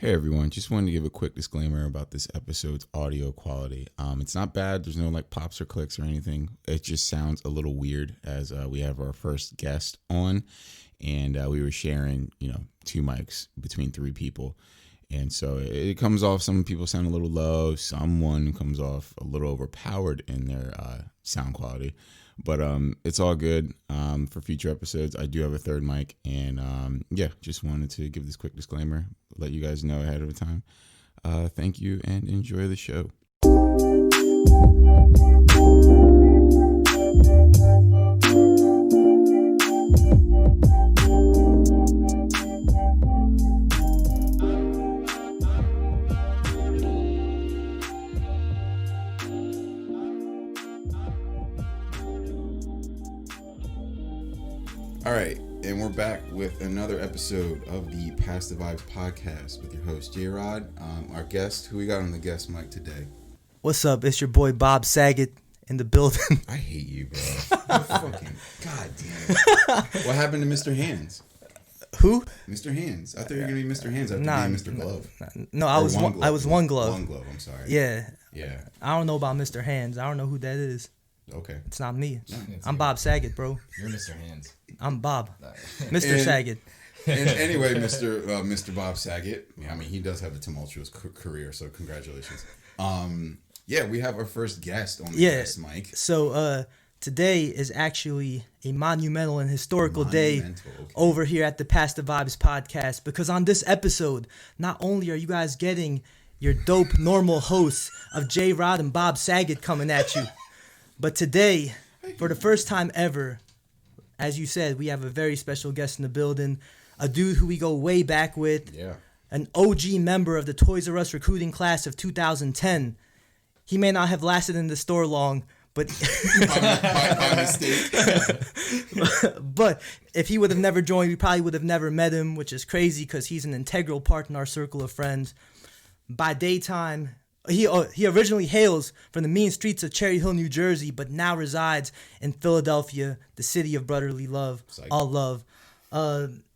Hey everyone, just wanted to give a quick disclaimer about this episode's audio quality. It's not bad. There's no like pops or clicks or anything. It just sounds a little weird as we have our first guest on, and we were sharing, two mics between three people, and so it comes off. Some people sound a little low. Someone comes off a little overpowered in their sound quality. But it's all good for future episodes. I do have a third mic, and just wanted to give this quick disclaimer, let you guys know ahead of time. Thank you, and enjoy the show. All right, and we're back with another episode of the Pass the Vibes podcast with your host, J-Rod. Our guest, who we got on the guest mic today? What's up? It's your boy, Bob Saget, in the building. I hate you, bro. Fucking God damn it. What happened to Mr. Hands? Who? Mr. Hands. I thought you were going to be Mr. Hands after being Mr. Glove. No, I was One Glove. One Glove, I'm sorry. Yeah. Yeah. I don't know about Mr. Hands. I don't know who that is. Okay. It's not me. No, I'm Bob Saget, bro. You're Mr. Hands. I'm Bob. Mr. Saget. And anyway, Mr. Bob Saget, I mean, he does have a tumultuous career, so congratulations. We have our first guest on the guest mic. So today is actually a monumental and historical day over here at the Pass the Vibes podcast, because on this episode, not only are you guys getting your dope normal hosts of J. Rod and Bob Saget coming at you, but today, for the first time ever, as you said, we have a very special guest in the building, a dude who we go way back with, an OG member of the Toys R Us recruiting class of 2010. He may not have lasted in the store long, but by mistake. But if he would have never joined, we probably would have never met him, which is crazy because he's an integral part in our circle of friends. By daytime, he originally hails from the mean streets of Cherry Hill, New Jersey, but now resides in Philadelphia, the city of brotherly love, all love.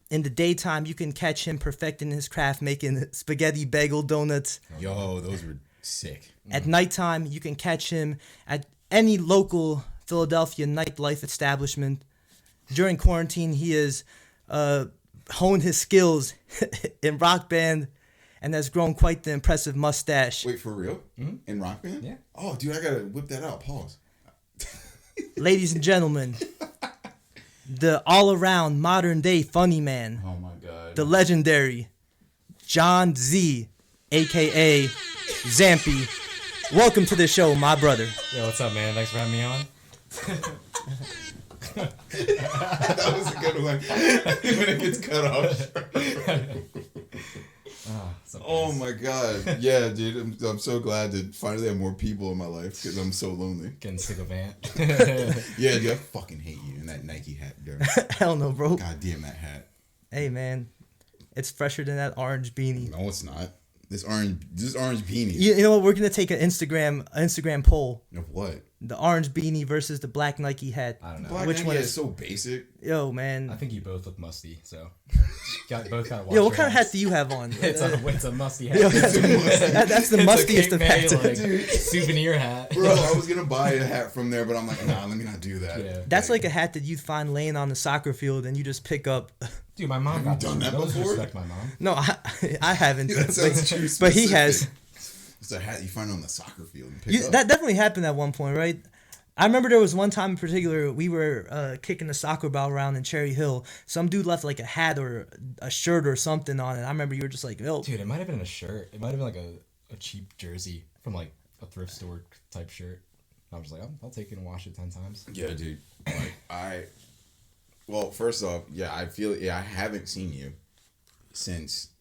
In the daytime, you can catch him perfecting his craft, making spaghetti bagel donuts. Yo, those were sick. At nighttime, you can catch him at any local Philadelphia nightlife establishment. During quarantine, he has honed his skills in rock band and has grown quite the impressive mustache. Wait, for real? Mm-hmm. In Rock Band? Yeah. Oh, dude, I gotta whip that out. Pause. Ladies and gentlemen, the all-around modern-day funny man. Oh, my God. The legendary John Z, a.k.a. Zampy. Welcome to the show, my brother. Yo, what's up, man? Thanks for having me on. That was a good one. When it gets cut off. Oh my God. Yeah, dude. I'm so glad to finally have more people in my life because I'm so lonely. Getting sick of Ant. Yeah, dude. I fucking hate you and that Nike hat, dude. Hell no, bro. God damn that hat. Hey, man. It's fresher than that orange beanie. No, it's not. This orange beanie. You know what? We're going to take an Instagram poll. Of what? The orange beanie versus the black Nike hat. I don't know. Black Which Nike one is so basic. Yo, man. I think you both look musty, so both kind of. Yo, what kind of hat do you have on? It's a musty hat. Yo, that's the mustiest of hats. Souvenir hat. Bro, I was gonna buy a hat from there, but I'm like, nah, let me not do that. Yeah. That's like a hat that you'd find laying on the soccer field and you just pick up. Dude, my mom got done that before. Respect my mom. No, I haven't. That sounds too specific. But he has. It's a hat you find on the soccer field and pick up. That definitely happened at one point, right? I remember there was one time in particular we were kicking the soccer ball around in Cherry Hill. Some dude left like a hat or a shirt or something on it. I remember you were just like, "Yo, dude, it might have been a shirt. It might have been like a cheap jersey from like a thrift store type shirt." I was like, "I'll take it and wash it 10 times." Yeah, dude. Like well, first off, I haven't seen you since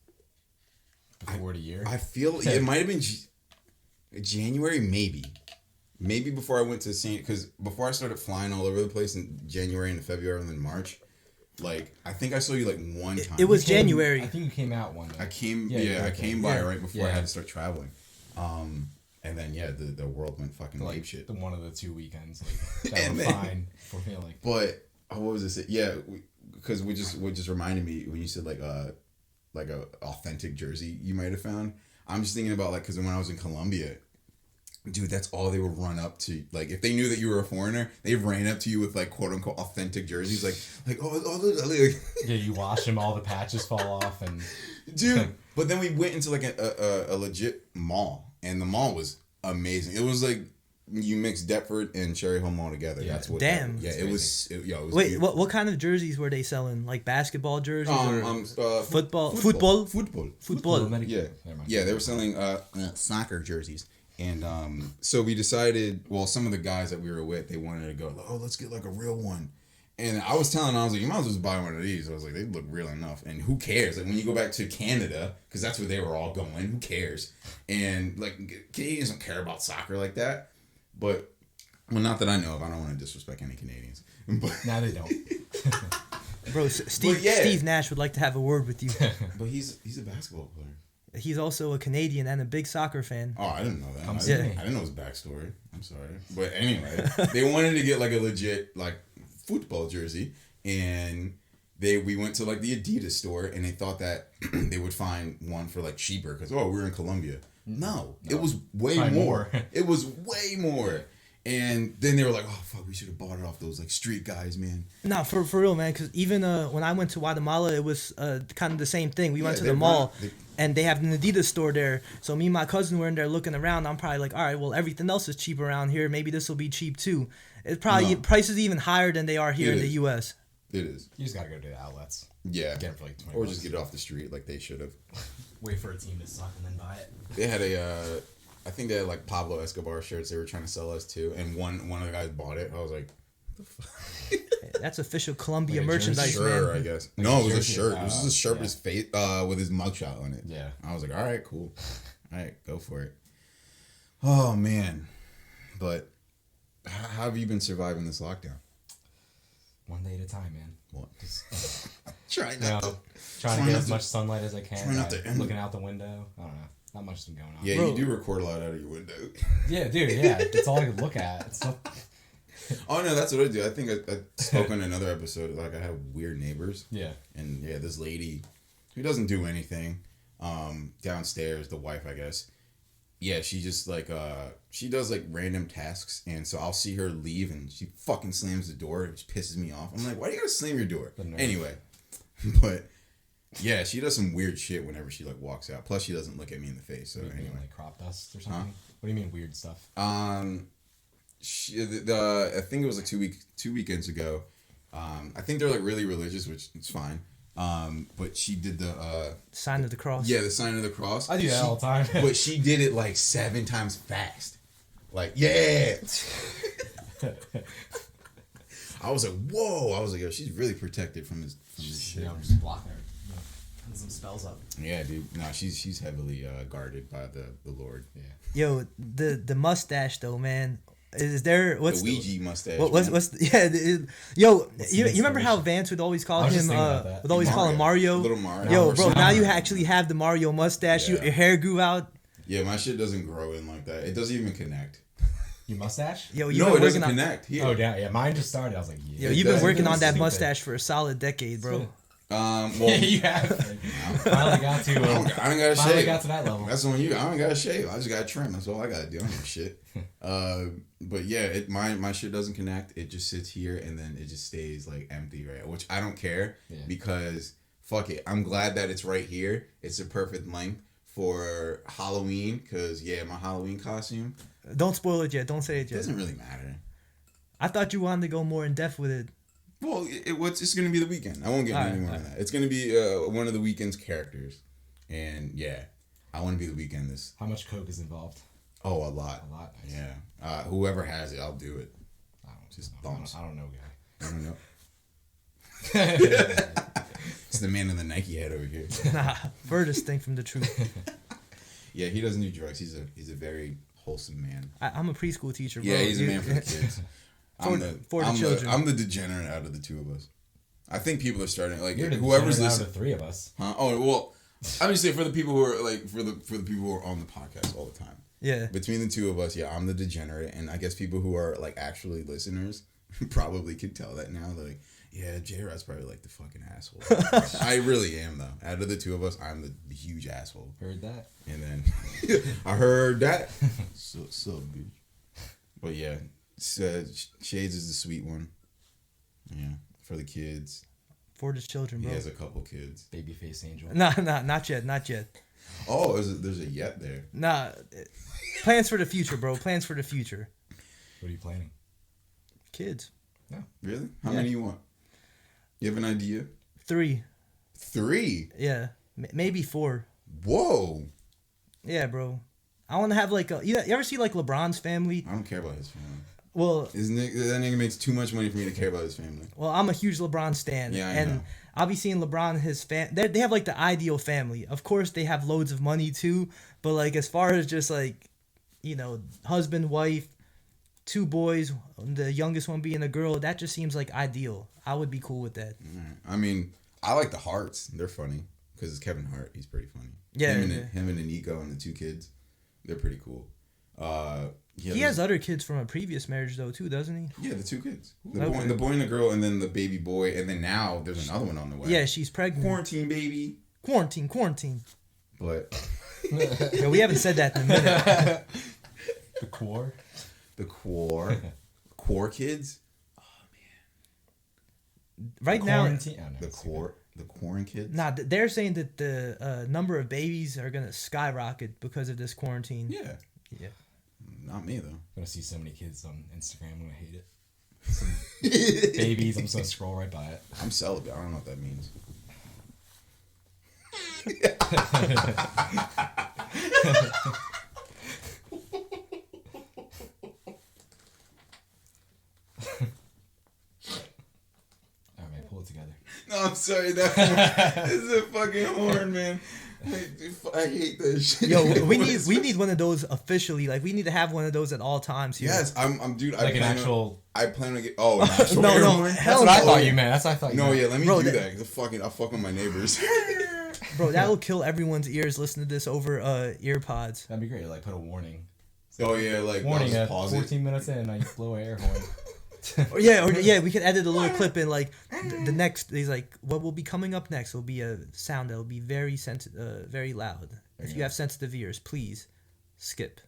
before the year. I feel it might have been January, maybe before I went to because before I started flying all over the place in January and February and then March, like I think I saw you like one time. It was January. I think you came out one day. I came by right before I had to start traveling. And then the world went fucking like, ape shit. The one of the 2 weekends that were fine for me. Like, but what was this? Yeah, because what just reminded me when you said like like a authentic jersey you might have found. I'm just thinking about like because when I was in Colombia, dude, that's all they would run up to. Like if they knew that you were a foreigner, they ran up to you with like quote unquote authentic jerseys. Like Yeah, you wash them, all the patches fall off, and dude. But then we went into like a legit mall, and the mall was amazing. It was like you mix Deptford and Cherry Hill Mall together. Yeah. That's what. Damn. It was. It was Wait, beautiful. what kind of jerseys were they selling? Like basketball jerseys or football? Football. Yeah, they were selling soccer jerseys. And so we decided, well, some of the guys that we were with, they wanted to go, oh, let's get like a real one. And I was telling them, I was like, you might as well just buy one of these. I was like, they look real enough. And who cares? Like when you go back to Canada, because that's where they were all going, who cares? And like Canadians don't care about soccer like that. But, well, not that I know of. I don't want to disrespect any Canadians. But now they don't. Bro, Steve Nash would like to have a word with you. But he's a basketball player. He's also a Canadian and a big soccer fan. Oh, I didn't know that. I Yeah. didn't know his backstory. I'm sorry. But anyway, they wanted to get like a legit like football jersey, and we went to like the Adidas store, and they thought that they would find one for like cheaper because we're in Colombia. No, it was way more. It was way more. And then they were like, oh, fuck, we should have bought it off those, like, street guys, man. Nah, for real, man. Because even when I went to Guatemala, it was kind of the same thing. We went to the mall, and they have an Adidas store there. So me and my cousin were in there looking around. I'm probably like, all right, well, everything else is cheap around here. Maybe this will be cheap, too. It's probably prices even higher than they are here in the U.S. It is. You just got to go to the outlets. Yeah. Get it for like 20 Or bucks. just get it off the street like they should have. Wait for a team to suck and then buy it. They had I think they had like Pablo Escobar shirts they were trying to sell us too, and one of the guys bought it. I was like, what the fuck? That's official Columbia Like a merchandise, Sure, man. I guess. Like No, a it was a jersey? shirt. It was just a shirt Yeah. with his face, with his mugshot on it. Yeah. I was like, all right, cool. All right, go for it. Oh man, but how have you been surviving this lockdown? One day at a time, man. What? Just Trying trying to get not as to- much sunlight as I can. try not to- Looking out the window. I don't know. Not much has been going on. Yeah, Bro. you do record a lot out of your window. Yeah, dude. Yeah, that's all I could look at. It's not, Oh no, that's what I do. I think I spoke on another episode. Like I have weird neighbors. yeah. And yeah, this lady who doesn't do anything, downstairs, the wife, I guess. Yeah, she just like she does like random tasks, and so I'll see her leave, and she fucking slams the door, which pisses me off. I'm like, why do you gotta slam your door? Anyway, but yeah, she does some weird shit whenever she like walks out. Plus, she doesn't look at me in the face. So What do you mean, anyway, like crop dust or something? What do you mean weird stuff? she, I think it was like two weekends ago. I think they're like really religious, which is fine. But she did the Sign of the cross. yeah, the sign of the cross. I do that all the time. But she did it like 7 times fast. Like, yeah. I was like, whoa. I was like, yo, she's really protected from this shit. I'm just blocking her. Putting some spells up. Yeah, dude. No, she's heavily guarded by the Lord. Yeah. Yo, the mustache though, man. Is there what's The Ouija mustache. what's yo? You remember how Vance would always call I was him just thinking about that. would always call him Mario? Little Mario. Yo, Or bro, something. now you actually have the Mario mustache. Yeah. Your hair grew out. Yeah, my shit doesn't grow in like that. It doesn't even connect. Your mustache? Yo, you've No, been it doesn't working on. connect. Here. Oh, yeah. Mine just started. I was like, yeah. Yo, you've been doesn't. working on that Stupid. mustache for a solid decade, bro. Well, you have. Finally got to. I don't gotta Finally shave. got to that level. That's on you. I don't gotta shave. I just gotta trim. That's all I gotta do. I don't give a shit. But yeah, my shit doesn't connect. It just sits here and then it just stays like empty, right? Which I don't care because fuck it. I'm glad that it's right here. It's a perfect length for Halloween because my Halloween costume Don't spoil it yet. Don't say it yet. doesn't really matter. I thought you wanted to go more in depth with it. Well, it's gonna be the weekend. I won't get any more on that. It's gonna be one of the weekend's characters, and yeah, I want to be the weekend. How much coke is involved? Oh, a lot. A lot. Nice. Yeah. Whoever has it, I'll do it. I don't, Just I don't, bumps. I don't know, guy. I don't know. It's the man in the Nike head over here. Nah, furthest thing from the truth. Yeah, he doesn't do drugs. He's a very wholesome man. I'm a preschool teacher, bro. Yeah, he's a man for the kids. For the children. I'm the degenerate out of the two of us. I think people are starting like You're the whoever's degenerate out listening. of the three of us. Huh? Oh well, I'm just saying for the people who are like for the people who are on the podcast all the time. Yeah. Between the two of us, I'm the degenerate, and I guess people who are like actually listeners probably could tell that now. Like, Yeah, J-Rod's probably like the fucking asshole. I really am though. Out of the two of us, I'm the huge asshole. Heard that? And then I heard that. So bitch. But yeah, Shades is the sweet one. Yeah, for the kids. For the children, bro. He has a couple kids. Babyface angel. Nah, not yet. Oh, there's a yet there. Nah, plans for the future, bro. Plans for the future. What are you planning? Kids. No. Really? How many you want? You have an idea? 3. 3? Yeah, maybe 4. Whoa. Yeah, bro. I want to have like you ever see like LeBron's family? I don't care about his family. Well, that nigga makes too much money for me to care about his family. Well, I'm a huge LeBron stan. Yeah, I and know. I'll be seeing LeBron and his they have like the ideal family. Of course, they have loads of money too, but like as far as just like, husband, wife, 2 boys, the youngest one being a girl, that just seems like ideal. I would be cool with that. I mean, I like the Harts. They're funny because it's Kevin Hart. He's pretty funny. Yeah, him and Nico and the 2 kids, they're pretty cool. He has other kids from a previous marriage though too, doesn't he? Yeah, the 2 kids. The boy and the girl, and then the baby boy, and then now there's another one on the way. Yeah, she's pregnant. Quarantine baby. Quarantine. But yeah, we haven't said that in a minute. The Quar. The Quar kids. Oh man. Right now, the Quarren kids. Nah, they're saying that the number of babies are gonna skyrocket because of this quarantine. Yeah. Yeah. Not me though. I'm gonna see so many kids on Instagram. I'm gonna hate it. Some babies. I'm just gonna scroll right by it. I'm celibate. I don't know what that means. All right, pull it together. No, I'm sorry. This is a fucking horn, man. I hate this shit. Yo, we need one of those officially. Like we need to have one of those at all times here. Yes, I'm dude. Like an actual. I plan to get. Oh, an actual No, air no, horn? hell That's what I no. thought you meant. That's what I thought you meant. No, yeah, let me Bro, do that. I'll fuck with my neighbors. Bro, that will kill everyone's ears. Listen to this over earpods. That'd be great. Like put a warning. Oh yeah, like Warning at pause 14 minutes in, I blow an air horn. Or yeah, we could edit a little clip in like the next. He's like, what will be coming up next will be a sound that will be very very loud. If you have sensitive ears, please skip.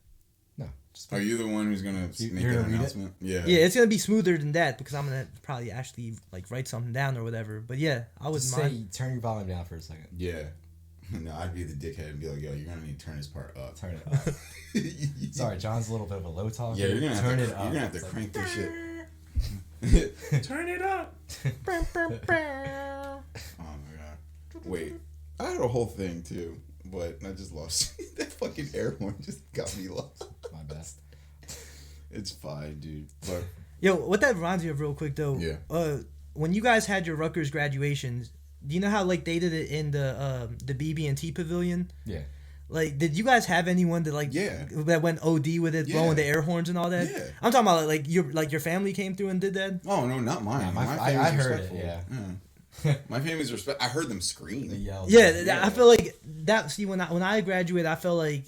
No. Just Are you the one who's gonna make that announcement? Yeah. Yeah, it's gonna be smoother than that because I'm gonna probably actually like write something down or whatever. But yeah, I wouldn't just mind. say turn your volume down for a second. Yeah. No, I'd be the dickhead and be like, yo, you're gonna need to turn this part up. Turn it up. Sorry, John's a little bit of a low talker. Yeah, you're gonna turn have it to, up. You're gonna have to It's crank this shit. Turn it up. Oh my god. Wait, I had a whole thing too, but I just lost. That fucking air horn just got me lost. my best. It's fine, dude. But Yo, what that reminds me of real quick though. Yeah. When you guys had your Rutgers graduations, do you know how like they did it in the BB&T pavilion? Yeah. Like, did you guys have anyone that like that went OD with it, blowing the air horns and all that? Yeah. I'm talking about like your family came through and did that. oh no, not mine. Yeah, my I family's heard it. respectful. Yeah. My family's respect. I heard them scream. They yelled. Yeah, I feel like that. See, when I graduated, I felt like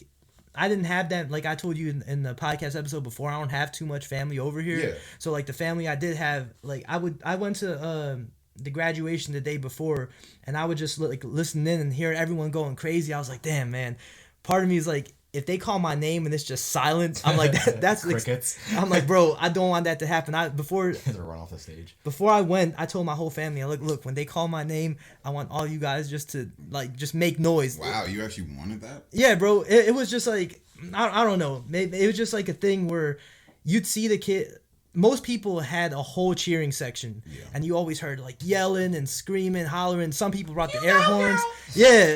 I didn't have that. Like I told you in the podcast episode before, I don't have too much family over here. Yeah. So like the family I did have, like I went to the graduation the day before, and I would just like listen in and hear everyone going crazy. I was like, damn, man. Part of me is like, if they call my name and it's just silence, I'm like, that's crickets. I'm like, bro, I don't want that to happen. Before run off the stage. Before I went, I told my whole family, I'm like, look, when they call my name, I want all you guys just to like just make noise. Wow, you actually wanted that? Yeah, bro. It was just like I don't know. Maybe it was just like a thing where you'd see the kid. Most people had a whole cheering section, and you always heard like yelling and screaming, hollering. Some people brought the air horns,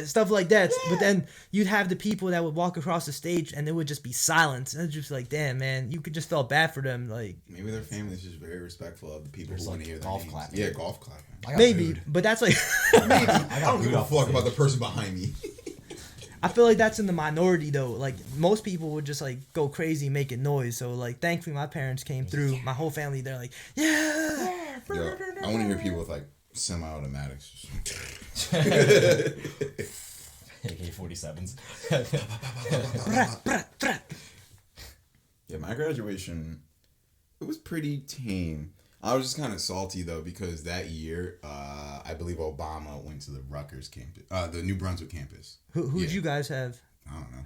stuff like that. Yeah. But then you'd have the people that would walk across the stage, and it would just be silence. And it's just like, damn, man, you could just felt bad for them. Like maybe their family's just very respectful of the people who like want to hear their golf names. clapping. Yeah, golf clapping. Maybe, booed. but that's like Maybe. I don't give a fuck about the person behind me. I feel like that's in the minority though. Like most people would just like go crazy making noise. So like thankfully my parents came through. My whole family, they're like, yeah. Yo, I want to hear people with like semi-automatics. AK-47s. Yeah, my graduation, it was pretty tame. I was just kind of salty though because that year, I believe Obama went to the Rutgers campus, the New Brunswick campus. Who'd you guys have? I don't know.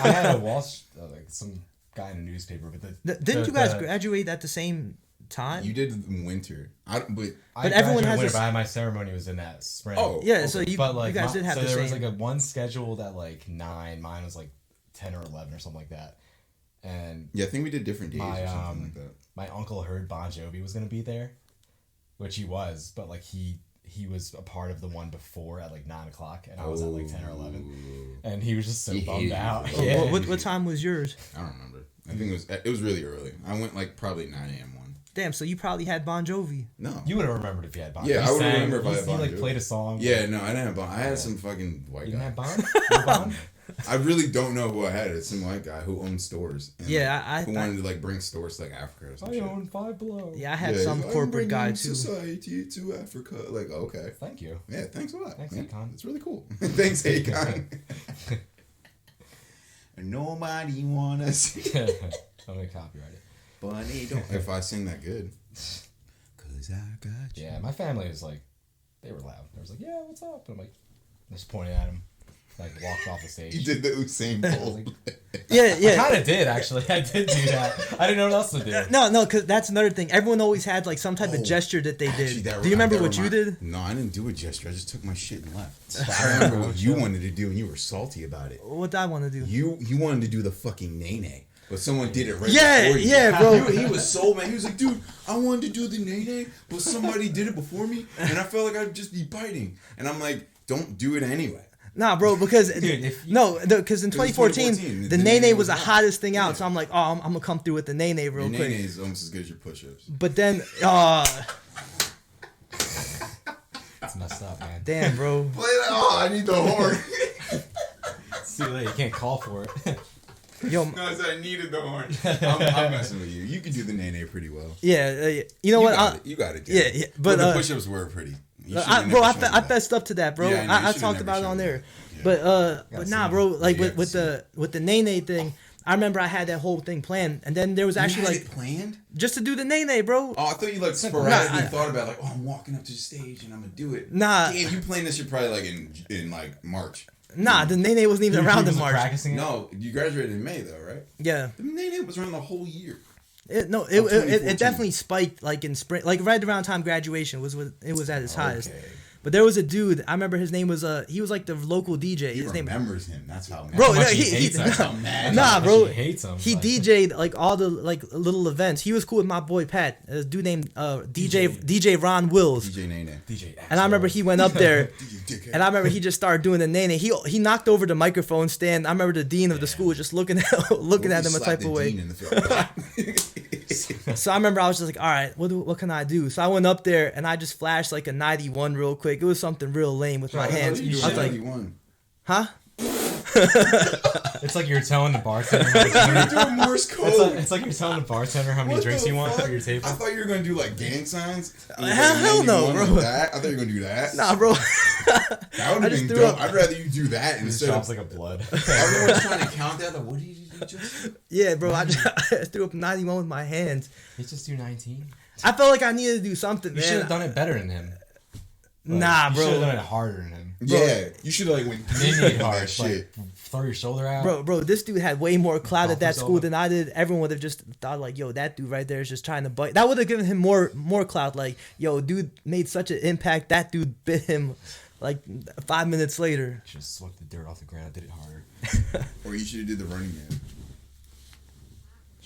I had a Wall like some guy in a newspaper, but didn't you guys graduate at the same time? You did in winter. But everyone has winter, but my ceremony was in that spring. Oh, yeah. okay. So you guys did have the same. So there was like a one scheduled at like 9. Mine was like 10 or 11 or something like that. And yeah, I think we did different days or something like that. My uncle heard Bon Jovi was gonna be there, which he was, but like he was a part of the one before at like 9 o'clock, and I was at like 10 or 11, and he was just so bummed out. Yeah. What time was yours? I don't remember. I think it was really early. I went like probably 9 a.m. one. Damn, so you probably had Bon Jovi. No. You would have remembered if you had Bon. Yeah, I would have remembered if I had Bon. He like played a song. Yeah, no, I didn't have Bon. I had some fucking white guy. You didn't have Bon? No Bon? I really don't know who I had. It's some white guy who owned stores. And who wanted to like bring stores to like Africa or something. I own Five Below. Yeah, I had some corporate guy too. Society to Africa. Like, okay. Thank you. Yeah, thanks a lot. Thanks, Akon. It's really cool. Thanks, Akon. Nobody wanna see. I'm gonna copyright it. Bunny, don't. If I sing that good. Cause I got you. Yeah, my family was like, they were loud. They was like, yeah, what's up? And I'm like, just pointing at him. Like walked off the stage. You did the Usain Bolt. Yeah. I kind of did actually. I did do that. I didn't know what else to do. No, because that's another thing. Everyone always had like some type of gesture that they did. Do you remember what you did? No, I didn't do a gesture. I just took my shit and left. But I remember what you wanted to do, and you were salty about it. What did I want to do? You wanted to do the fucking nay-nay. But someone did it right before you. Yeah, bro. He was so mad. He was like, dude, I wanted to do the nay-nay, but somebody did it before me, and I felt like I'd just be biting. And I'm like, don't do it anyway. Nah, bro, because because in 2014 the nay-nay was the hottest thing out, so I'm like, oh, I'm gonna come through with the nay-nay real quick. Nay-nay is almost as good as your push-ups. But then, It's messed up, man. damn, bro. Play that. Oh, I need the horn. It's too late. You can't call for it. Yo, No, I said I needed the horn. I'm messing with you. You can do the nay-nay pretty well. yeah, you know what? You got it. Yeah, but the push-ups were pretty. I fessed up to that, bro. Yeah, I talked about it on there. Yeah. But nah, bro. Like with the nay-nay thing, I remember I had that whole thing planned, and then there was actually you had like it planned just to do the nay-nay, bro. Oh, I thought you like sporadically thought about it, like, oh, I'm walking up to the stage and I'm gonna do it. Nah, damn, you planned this shit probably like in like March. Nah, the nay-nay wasn't even around in March. Practicing it? No, you graduated in May though, right? Yeah. The nay-nay was around the whole year. It definitely spiked like in spring, like right around time graduation was at its highest. But there was a dude. I remember his name was he was like the local DJ. He his name remembers him. That's how mad. Bro, he hates him. Nah, bro. He hates him. He DJ'd like all the like little events. He was cool with my boy Pat, a dude named DJ Ron Wills. DJ Nene. DJ. And I remember he went up there, and I remember he just started doing the Nene. He knocked over the microphone stand. I remember the dean of the school just looking at him a type of way. So I remember I was just like, all right, what can I do? So I went up there and I just flashed like a 91 real quick. It was something real lame with my hands. I was like, huh? It's like you're telling the bartender. You're doing Morse code. It's like you're telling the bartender how many drinks you want for your table. I thought you were gonna do like gang signs. Hell no, bro. Like that. I thought you were gonna do that. Nah, bro. That would have been dope. I'd rather you do that instead of like a blood. Everyone's trying to count that. Like, what did you just? Yeah, bro. I threw up 91 with my hands. He just do 19. I felt like I needed to do something. You should have done it better than him. Nah, bro. You should have done it harder than him. Yeah, you should have like went hard. Shit. Like, throw your shoulder out. Bro, this dude had way more clout at that school than I did. Everyone would have just thought like, yo, that dude right there is just trying to bite. That would have given him more clout. Like, yo, dude made such an impact. That dude bit him like 5 minutes later. Should have swept the dirt off the ground. Did it harder. Or you should have did the Running Man.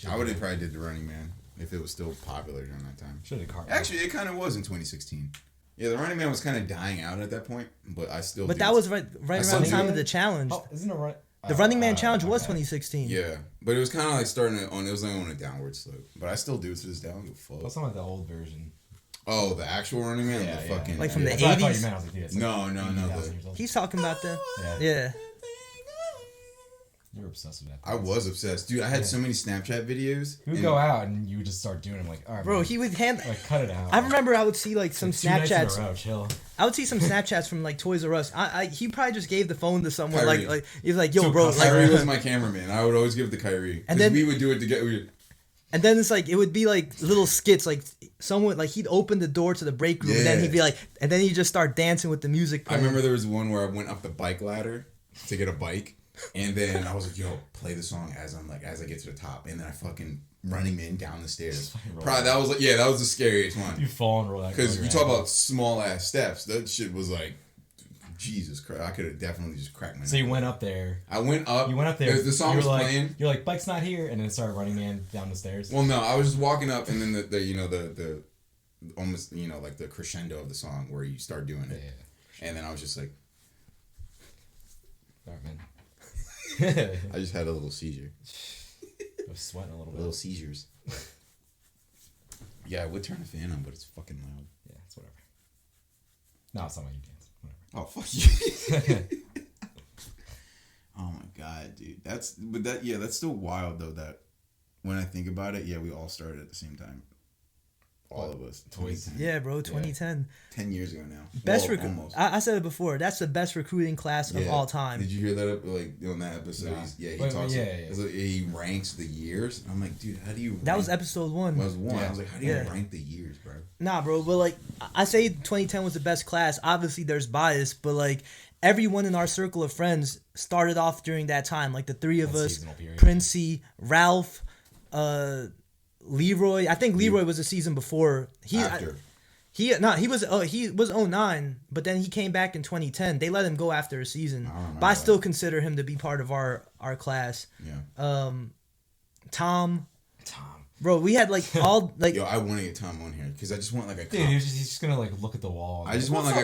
I would have probably did the Running Man if it was still popular during that time. Should have Actually, it kind of was in 2016. Yeah, the Running Man was kind of dying out at that point, but I still. But that was right around the time of the challenge. Oh, isn't it right? The Running Man challenge was 2016. Yeah, but it was kind of like starting it was like on a downward slope. But I still do it to this day. I don't give a fuck. What's about the old version? Oh, the actual Running Man, yeah, the fucking like from the 80s. No. He's talking about the yeah. You're obsessed with that. I was obsessed, dude. I had so many Snapchat videos. You would go out and you would just start doing them like, all right, bro. Man, he would like cut it out. I remember I would see like some Snapchats. Row, chill. I would see some Snapchats from like Toys R Us. He probably just gave the phone to someone. Kyrie. Like he was like, yo, bro. Kyrie was my cameraman. I would always give it to Kyrie. And then we would do it together. And then it's like it would be like little skits, like someone like he'd open the door to the break room, and then he'd be like, and then he'd just start dancing with the music playing. I remember there was one where I went up the bike ladder to get a bike, and then I was like, "Yo, play the song as I get to the top," and then I fucking Running Man down the stairs. Probably that was like, that was the scariest one. You fall and roll that because you talk about small ass steps. That shit was like. Jesus Christ, I could have definitely just cracked my neck. So you went up there. I went up. You went up there. The song was playing. You're like, bike's not here, and then it started Running Man down the stairs. Well, no, I was just walking up, and then the almost like the crescendo of the song where you start doing it, and then I was just like, all right, man. I just had a little seizure. I was sweating a little bit. Little seizures. Yeah, I would turn the fan on, but it's fucking loud. Yeah, it's whatever. No, it's not like you dance. Whatever. Oh, fuck you. Oh my god, dude. That's still wild though that when I think about it, we all started at the same time. All of us. 2010. Yeah, bro, 2010. 10 years ago now. Best almost. I said it before. That's the best recruiting class of all time. Did you hear that on that episode? He talks. He ranks the years. I'm like, dude, how do you? That was episode 1. That was 1. I was like, how do you rank the years, bro? Nah, bro, but like I say, 2010 was the best class. Obviously, there's bias, but like everyone in our circle of friends started off during that time. Like the three of us, Princey, Ralph, Leroy. I think Leroy was a season before. He was 09, but then he came back in 2010. They let him go after a season. But I still consider him to be part of our class. Yeah. Tom. Bro, we had like all like. Yo, I want to get Tom on here because I just want like a. Dude, he's just gonna like look at the wall. I just want like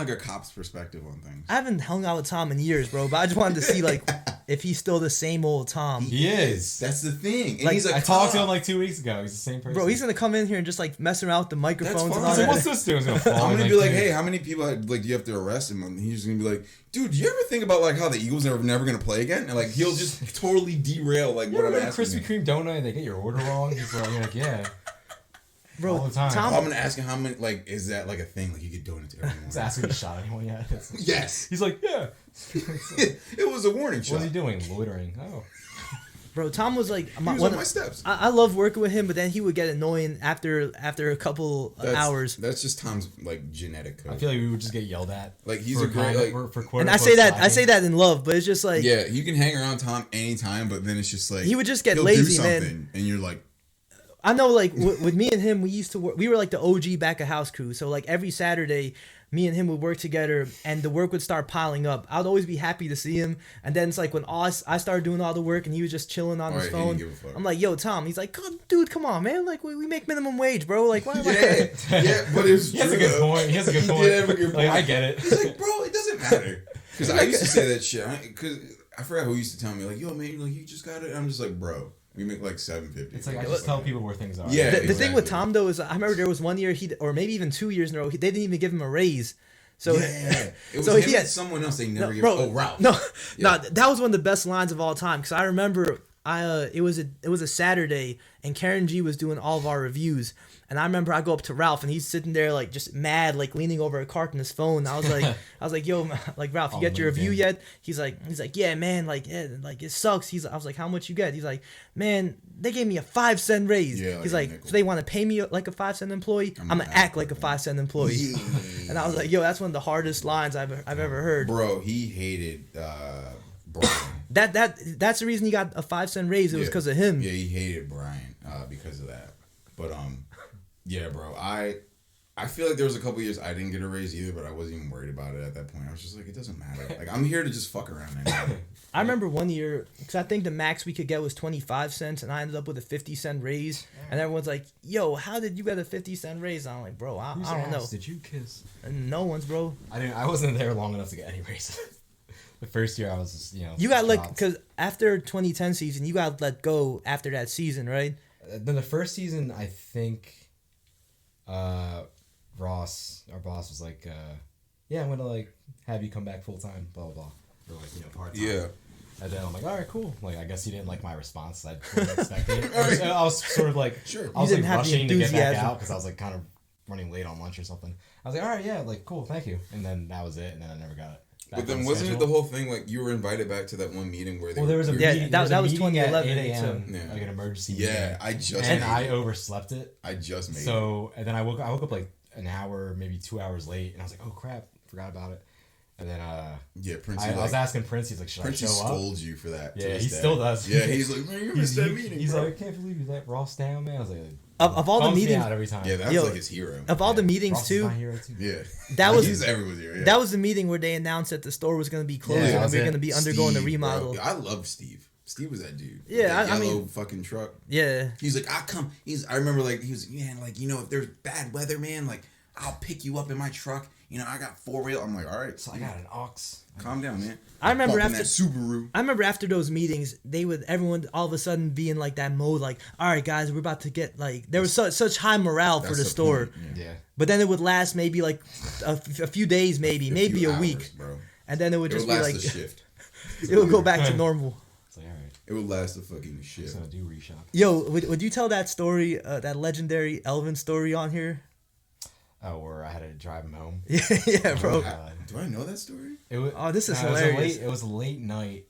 a cop's perspective on things. I haven't hung out with Tom in years, bro, but I just wanted to see like if he's still the same old Tom. He is. That's the thing. And like, he's like, I talked to him like 2 weeks ago. He's the same person. Bro, he's gonna come in here and just like mess around with the microphones and all that. that. What's this doing? I'm gonna be like, hey, how many people do you have to arrest him? And he's just gonna be like, dude, do you ever think about like how the Eagles are never gonna play again? And like he'll just totally derail like what I'm asking. Krispy Kreme donut and they get your order wrong. He's like, yeah. Bro, all the time. Tom, I'm gonna ask him how many. Like, is that like a thing? Like you get donuts to everyone? He's asking if he shot anyone yet. Yes. He's like, yeah. It was a warning shot. What's he doing? Loitering. Oh. Bro, Tom was like he was on my steps. I love working with him, but then he would get annoying after a couple hours. That's just Tom's like genetic code. I feel like we would just get yelled at. Like he's a great and I say that in love, but it's just like you can hang around Tom anytime, but then it's just like he would just get lazy, man. And you're like, I know, like with me and him, we used to work. We were like the OG back of house crew. So like every Saturday, me and him would work together, and the work would start piling up. I'd always be happy to see him, and then it's like when I started doing all the work, and he was just chilling on his phone. I'm like, yo, Tom. He's like, dude, come on, man. Like we make minimum wage, bro. Like why? But it was he has a good point. He has a good point. Did have a good point. Like, I get it. He's like, bro, it doesn't matter. Because I used to say that shit. Because I forgot who used to tell me like, yo, man, like you just got it. I'm just like, bro. We make like $750. It's like I just tell people where things are. Yeah, the thing with Tom though is I remember there was one year or maybe even 2 years in a row they didn't even give him a raise. So it was him and someone else. They never gave. Oh, Ralph. No, that was one of the best lines of all time because I remember it was a Saturday and Karen G was doing all of our reviews. And I remember I go up to Ralph and he's sitting there like just mad, like leaning over a cart in his phone. I was like, yo, like Ralph, you get your review yet? He's like, yeah, man, like it sucks. I was like, how much you get? He's like, man, they gave me a 5-cent raise. Yeah, he's like, so they want to pay me like a 5-cent employee? I'm gonna act like a 5-cent employee. And I was like, yo, that's one of the hardest lines I've ever heard. Bro, he hated Brian. That's the reason he got a 5-cent raise. It was because of him. Yeah, he hated Brian because of that. But yeah, bro. I feel like there was a couple years I didn't get a raise either, but I wasn't even worried about it at that point. I was just like, it doesn't matter. Like I'm here to just fuck around anyway. I remember one year because I think the max we could get was 25 cents, and I ended up with a 50-cent raise. And everyone's like, "Yo, how did you get a 50-cent raise?" I'm like, "Bro, I don't know." Did you kiss? And no one's, bro. I wasn't there long enough to get any raises. The first year I was just, You got like because after 2010 season, you got let go after that season, right? Then the first season, I think. Ross, our boss, was like, yeah, I'm gonna like have you come back full time, blah blah blah, or like part time. Yeah. And then I'm like, all right, cool. Like, I guess he didn't like my response. I wasn't expecting it. I was sort of like, sure. I was like rushing to get back out because I was like kind of running late on lunch or something. I was like, all right, yeah, like cool, thank you. And then that was it. And then I never got it. But then wasn't it the whole thing like you were invited back to that one meeting where they? Well, there was a yeah, meeting, that was meeting at 2011, 8 a.m. so. Like an emergency. Yeah, meeting. I overslept it. I just made. So and then I woke up like an hour, maybe 2 hours late, and I was like, oh crap, forgot about it. And then Prince. I was asking Prince. He's like, should Prince I show up? scolds you for that. Yeah, he still does. Yeah, he's like, man, you missed that meeting. He's bro. like, I can't believe you let Ross down, man. I was like, Of all the meetings, out every time. Yeah, that was like his hero. Of all the meetings Ross too. Is my hero too. Yeah, that was he's everyone's hero. Yeah. That was the meeting where they announced that the store was going to be closing and we were going to be undergoing the remodel. Bro. I love Steve. Steve was that dude. Yeah, that I yellow mean, fucking truck. Yeah. He's like, I remember like he was, man, like if there's bad weather, man, like I'll pick you up in my truck. I got 4-wheel. I'm like, all right. So I got an ox. Calm down, man. I remember after that Subaru. I remember after those meetings, everyone all of a sudden be in like that mode, like, all right, guys, we're about to get like there was such high morale for the store. Yeah. But then it would last maybe like a few days, maybe a hours, week, bro. And then it would just last be like a shift. it would go back to normal. It's like, all right. It would last a fucking shift. Just gonna do reshop. Yo, would you tell that story, that legendary Elvin story on here? Oh, where I had to drive him home. Yeah, bro. Do I know that story? It was, this is hilarious. It was a late night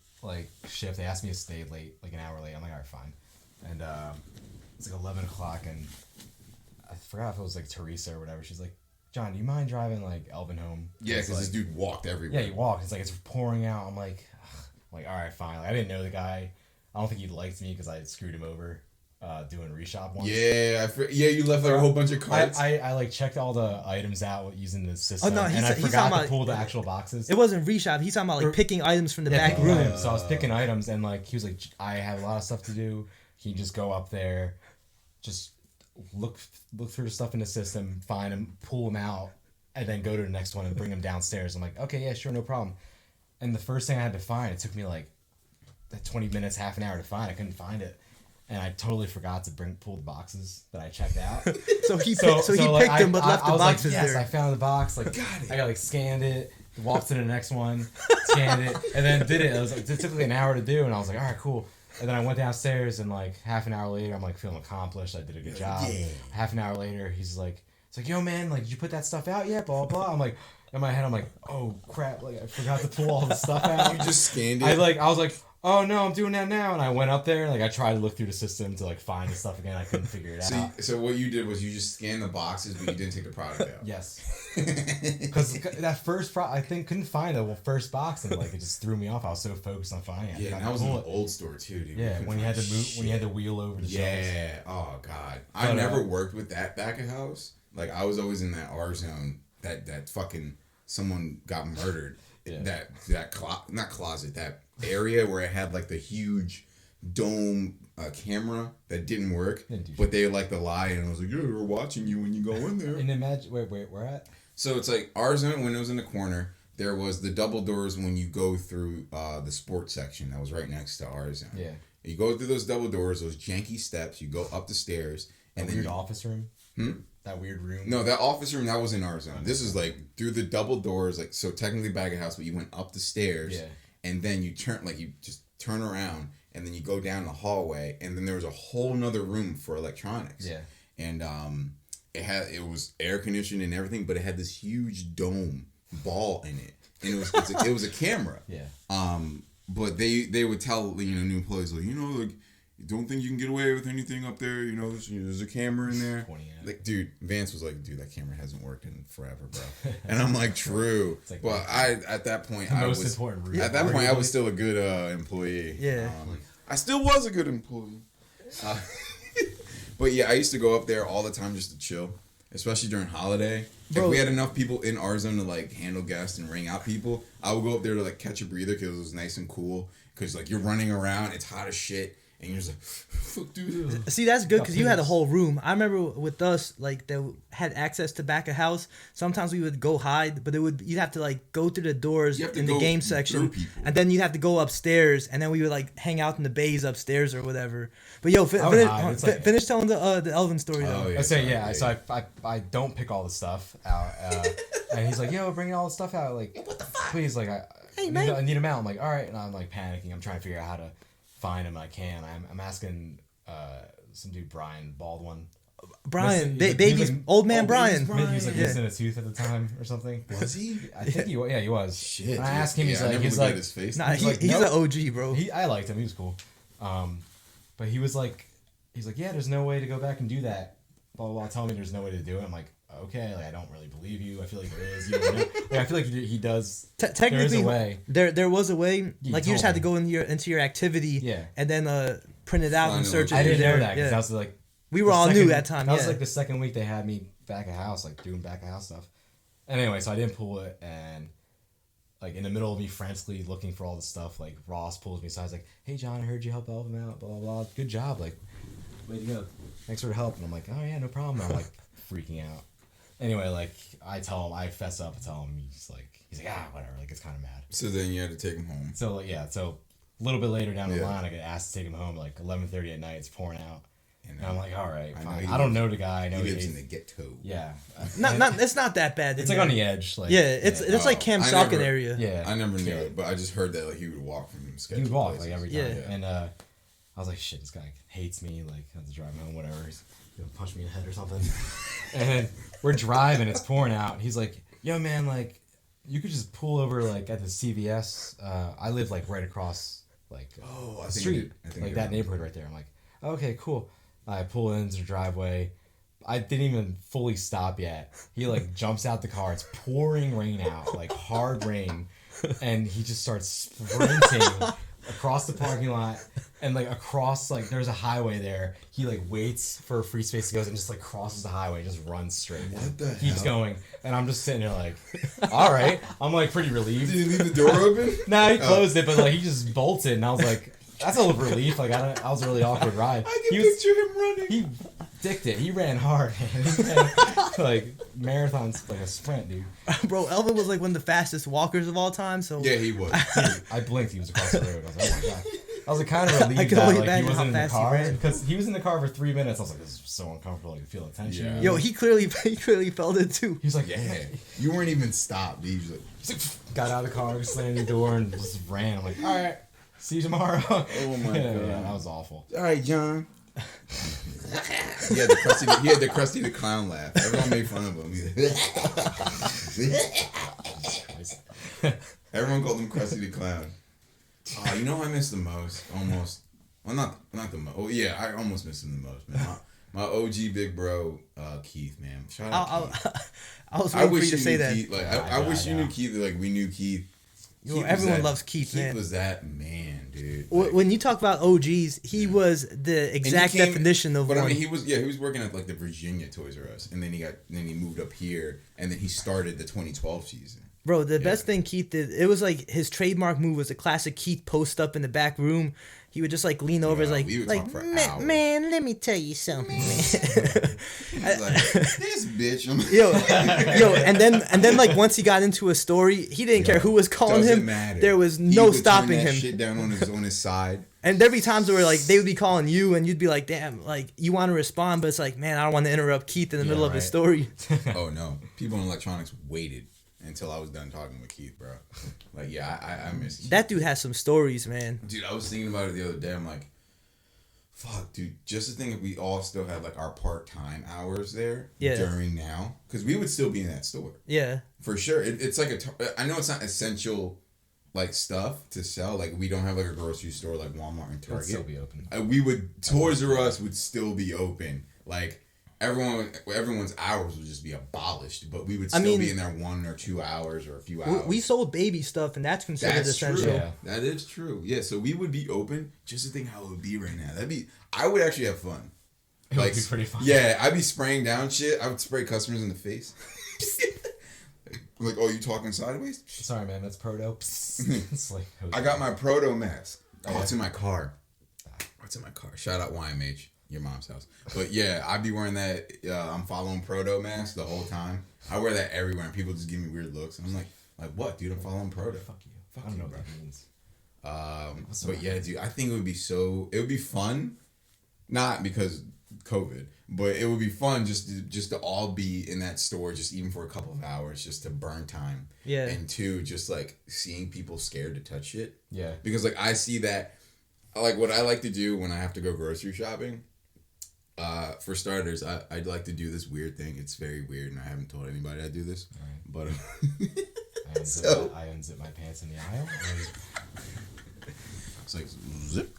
shift. They asked me to stay late, like an hour late. I'm like, all right, fine. And it's like 11 o'clock, and I forgot if it was like Teresa or whatever. She's like, John, do you mind driving like Elvin home? Yeah, because this dude walked everywhere. Yeah, he walked. It's like it's pouring out. I'm like, all right, fine. Like, I didn't know the guy. I don't think he liked me because I screwed him over. Doing reshop once. Yeah, you left like a whole bunch of carts. I like checked all the items out using the system. Oh, no, and I forgot to pull the actual boxes. It wasn't reshop. He's talking about like picking items from the back room. So I was picking items, and like he was like, I have a lot of stuff to do. Can you just go up there, just look through the stuff in the system, find them, pull them out, and then go to the next one and bring them downstairs. I'm like, okay, yeah, sure, no problem. And the first thing I had to find, it took me like 20 minutes, half an hour to find. I couldn't find it. And I totally forgot to pull the boxes that I checked out. So he picked them, but left the boxes like, yes, there. I found the box. Like, I got like scanned it, walked to the next one, scanned it, and then did it. It took like an hour to do, and I was like, all right, cool. And then I went downstairs, and like half an hour later, I'm like feeling accomplished. I did a good job. Yeah. Half an hour later, it's like, yo, man, like, did you put that stuff out yet? Blah blah. I'm like, in my head, I'm like, oh crap, like I forgot to pull all the stuff out. You just scanned it. I was like, oh no, I'm doing that now. And I went up there, like I tried to look through the system to like find the stuff again. I couldn't figure it out. So what you did was you just scanned the boxes, but you didn't take the product out. Yes. Because that first I think couldn't find the first box, and like it just threw me off. I was so focused on finding it. Yeah, and that was in the old store too, dude. Yeah, when you had to move, when you had to wheel over the shelves. Yeah. Oh god, I never worked with that back of house. Like I was always in that R zone. That fucking someone got murdered. Yeah. Not closet. That area where it had like the huge dome camera that didn't work, but they like to lie, and I was like, yeah, we're watching you when you go in there. And imagine where at? So it's like our zone windows in the corner. There was the double doors when you go through the sports section that was right next to our zone. Yeah. You go through those double doors, those janky steps. You go up the stairs, and then weird office room. That weird room. No, that office room, that was in our zone. This is like through the double doors, like so technically bag of house, but you went up the stairs, and then you just turn around, and then you go down the hallway, and then there was a whole nother room for electronics. Yeah. And it was air conditioned and everything, but it had this huge dome ball in it, and it was a camera. Yeah. But they would tell new employees like like, don't think you can get away with anything up there. There's a camera in there. Like, dude, Vance was like, dude, that camera hasn't worked in forever, bro. And I'm like, true. Like, but at that point, I was still a good employee. Yeah. I still was a good employee. But yeah, I used to go up there all the time just to chill, especially during holiday. Bro. If we had enough people in our zone to like handle guests and ring out people, I would go up there to like catch a breather because it was nice and cool. Because like you're running around, it's hot as shit. And you're just like, fuck, dude. See, that's good because you had a whole room. I remember with us, like, that had access to back of house. Sometimes we would go hide, but you'd have to, like, go through the doors in the game section. And then you'd have to go upstairs, and then we would, like, hang out in the bays upstairs or whatever. But, yo, finish telling the Elvin story, though. Oh, yeah, so I don't pick all the stuff out. And he's like, yo, bring all the stuff out. Like, what the fuck? Please, like, I need them out. I'm like, all right. And I'm, like, panicking. I'm trying to figure out how to find him. I can. I'm asking some dude, Brian Baldwin. Brian, He was baby's like, old man Brian. He was like missing a tooth at the time or something. Was he? I think he was. Shit. And I asked him, I never looked at his face. Nah, he's like, an nope. OG, bro. I liked him. He was cool. But he's like, yeah, there's no way to go back and do that. Blah, blah, blah. Telling me there's no way to do it. I'm like, okay, like I don't really believe you. I feel like there is. You know? Like, I feel like he does. Technically, there is a way. There was a way. Like you just had to me. go into your activity. Yeah. And then print it out and search it. I through didn't know there. that because Yeah. that was like. We were all new that time. That yeah. was like the second week they had me back at house, like doing back of house stuff. And anyway, so I didn't pull it, and like in the middle of me frantically looking for all the stuff, like Ross pulls me aside, he's like, "Hey John, I heard you help him out, blah blah blah. Good job, like, way to go. Thanks for the help." And I'm like, "Oh yeah, no problem." And I'm like freaking out. Anyway, like I fess up, I tell him, he's like, whatever, like it's kind of mad. So then you had to take him home. So like, yeah, so a little bit later down the line, I get asked to take him home, like 11:30 at night. It's pouring out. And I'm like, all right, fine. I don't know the guy. I know he lives in the ghetto. Yeah. It's not that bad. It's like on the edge. Like, yeah, it's like Camp Salkin area. Yeah. I never knew it, but I just heard that like he would walk from sketchy He would walk places. like every time. Yeah. And I was like, shit, this guy hates me. Like, I have to drive home, whatever. He's gonna punch me in the head or something. And we're driving, it's pouring out. He's like, yo, man, like, you could just pull over like at the CVS. I live like right across like the street, like that neighborhood right there. I'm like, okay, cool. I pull into the driveway. I didn't even fully stop yet. He like jumps out the car. It's pouring rain out, like hard rain, and he just starts sprinting across the parking lot and like across like there's a highway there. He like waits for a free space to go and just like crosses the highway and just runs straight. What the Keeps hell? going, and I'm just sitting there like, all right. I'm like pretty relieved. Did you leave the door open? Nah, he closed it, but like he just bolted, and I was like, that's a little relief. Like I was a really awkward ride. I can picture him running. He dicked it. He ran hard, man. He ran, like marathons, like a sprint, dude. Bro, Elvin was like one of the fastest walkers of all time. So Yeah, he was. Dude, I blinked. He was across the road. I was like, oh my god. I was like kind of I relieved could that only like he imagine wasn't how in the fast he car ran. because he was in the car for 3 minutes. I was like, this is so uncomfortable. I can feel the tension. Yeah. yo, he clearly felt it too. He was like, Yeah, you weren't even stopped. He was like, got out of the car, slammed the door, and just ran. I'm like, all right, see you tomorrow. oh my Yeah, god, that was awful. all right, John. He had the Krusty the Clown laugh. Everyone made fun of him. Everyone called him Krusty the Clown. Oh, you know who I miss the most? Almost. Well, not the most. Oh, yeah, I almost miss him the most, man. My OG big bro, Keith, man. Shout out Keith. I was waiting for you to say that. Keith. Like, I wish you knew Keith. Like, we knew Keith. Everyone loves Keith, man. Keith was that man, dude. When you talk about OGs, he was the exact definition of but one. I mean, he was working at like the Virginia Toys R Us, and then he moved up here, and then he started the 2012 season. Bro, the best thing Keith did, it was like his trademark move was a classic Keith post up in the back room. He would just like lean over, we would talk for hours. man, let me tell you something, man. He was like, this bitch. I'm like, yo, and then like once he got into a story, he didn't care who was calling doesn't him. matter. There was He no would stopping turn that him. shit down on his side. And there'd be times where like they would be calling you, and you'd be like, "Damn!" Like you want to respond, but it's like, "Man, I don't want to interrupt Keith in the middle of his story." Oh no, people in electronics waited until I was done talking with Keith, bro. Like, yeah, I miss Keith. That dude has some stories, man. Dude, I was thinking about it the other day. I'm like, fuck, dude. Just to think if we all still had like our part-time hours there during now, because we would still be in that store. Yeah, for sure. It's like I know it's not essential like stuff to sell. Like we don't have like a grocery store like Walmart and Target. It'd still be open. Toys R Us would still be open. Like everyone's hours would just be abolished, but we would still be in there 1 or 2 hours or a few hours. we sold baby stuff, and that's considered essential. True. Yeah. That is true. Yeah, so we would be open. Just to think how it would be right now. I would actually have fun. It would be pretty fun. Yeah, I'd be spraying down shit. I would spray customers in the face. Like, oh, you talking sideways? Sorry, man. That's proto. It's like, I got my proto mask. Oh, it's in my car. Shout out YMH, your mom's house. But yeah, I'd be wearing that. I'm following proto mask the whole time. I wear that everywhere, and people just give me weird looks. And I'm like what, dude? I'm following proto. Fuck you. I don't know what that means. But yeah, dude, I think it would be fun. Not because COVID, but it would be fun just to all be in that store, just even for a couple of hours, just to burn time. Yeah. And two, just like seeing people scared to touch it. Yeah. Because like I see that, like what I like to do when I have to go grocery shopping, For starters, I'd like to do this weird thing. It's very weird, and I haven't told anybody I do this. Right. But I unzip my pants in the aisle. It's like zip.